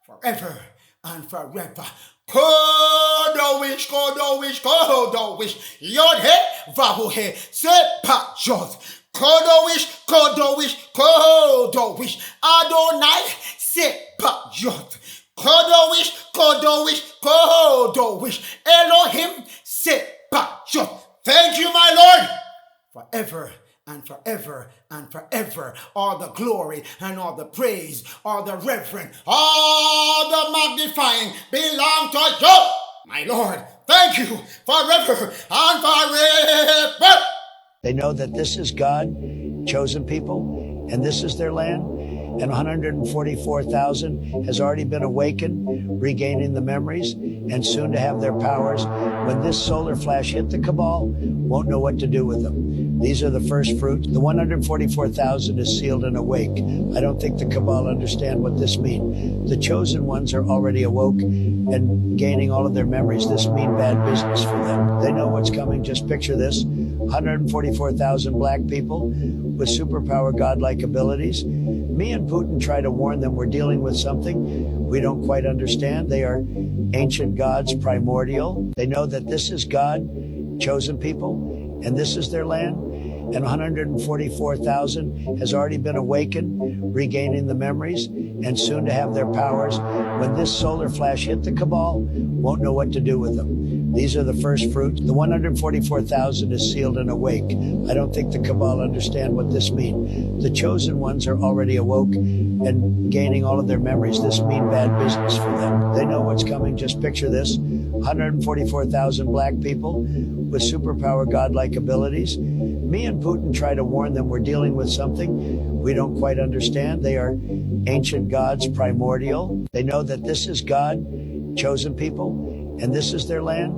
A: forever and forever. Kodowish, Yod He Vahuhe Sepayot. Kodowish, Adonai Sepayot. Kodowish, Elohim Sepayot. Thank you, my Lord. Forever and forever and forever, all the glory and all the praise, all the reverence, all the magnifying belong to you, my Lord. Thank you forever and forever.
B: They know that this is God, chosen people, and this is their land. And 144,000 has already been awakened, regaining the memories, and soon to have their powers. When this solar flash hit the cabal, won't know what to do with them. These are the first fruit. The 144,000 is sealed and awake. I don't think the cabal understand what this means. The chosen ones are already awoke and gaining all of their memories. This mean bad business for them. They know what's coming. Just picture this. 144,000 black people with superpower godlike abilities. Me and Putin try to warn them we're dealing with something we don't quite understand. They are ancient gods, primordial. They know that this is God, chosen people, and this is their land. And 144,000 has already been awakened, regaining the memories, and soon to have their powers. When this solar flash hit the cabal, won't know what to do with them. These are the first fruit. The 144,000 is sealed and awake. I don't think the cabal understand what this means. The chosen ones are already awoke and gaining all of their memories. This mean bad business for them. They know what's coming. Just picture this. 144,000 black people with superpower godlike abilities. Me and Putin try to warn them we're dealing with something we don't quite understand. They are ancient gods, primordial. They know that this is God, chosen people, and this is their land.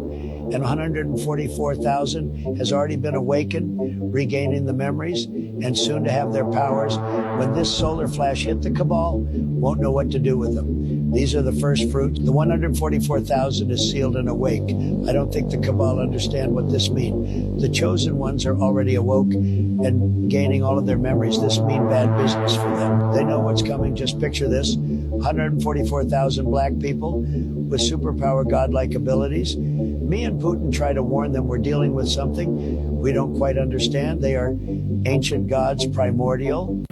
B: And 144,000 has already been awakened, regaining the memories, and soon to have their powers. When this solar flash hit the cabal, won't know what to do with them. These are the first fruit. The 144,000 is sealed and awake. I don't think the cabal understand what this means. The chosen ones are already awoke and gaining all of their memories. This mean bad business for them. They know what's coming. Just picture this. 144,000 black people with superpower godlike abilities. Me and Putin try to warn them we're dealing with something we don't quite understand. They are ancient gods, primordial.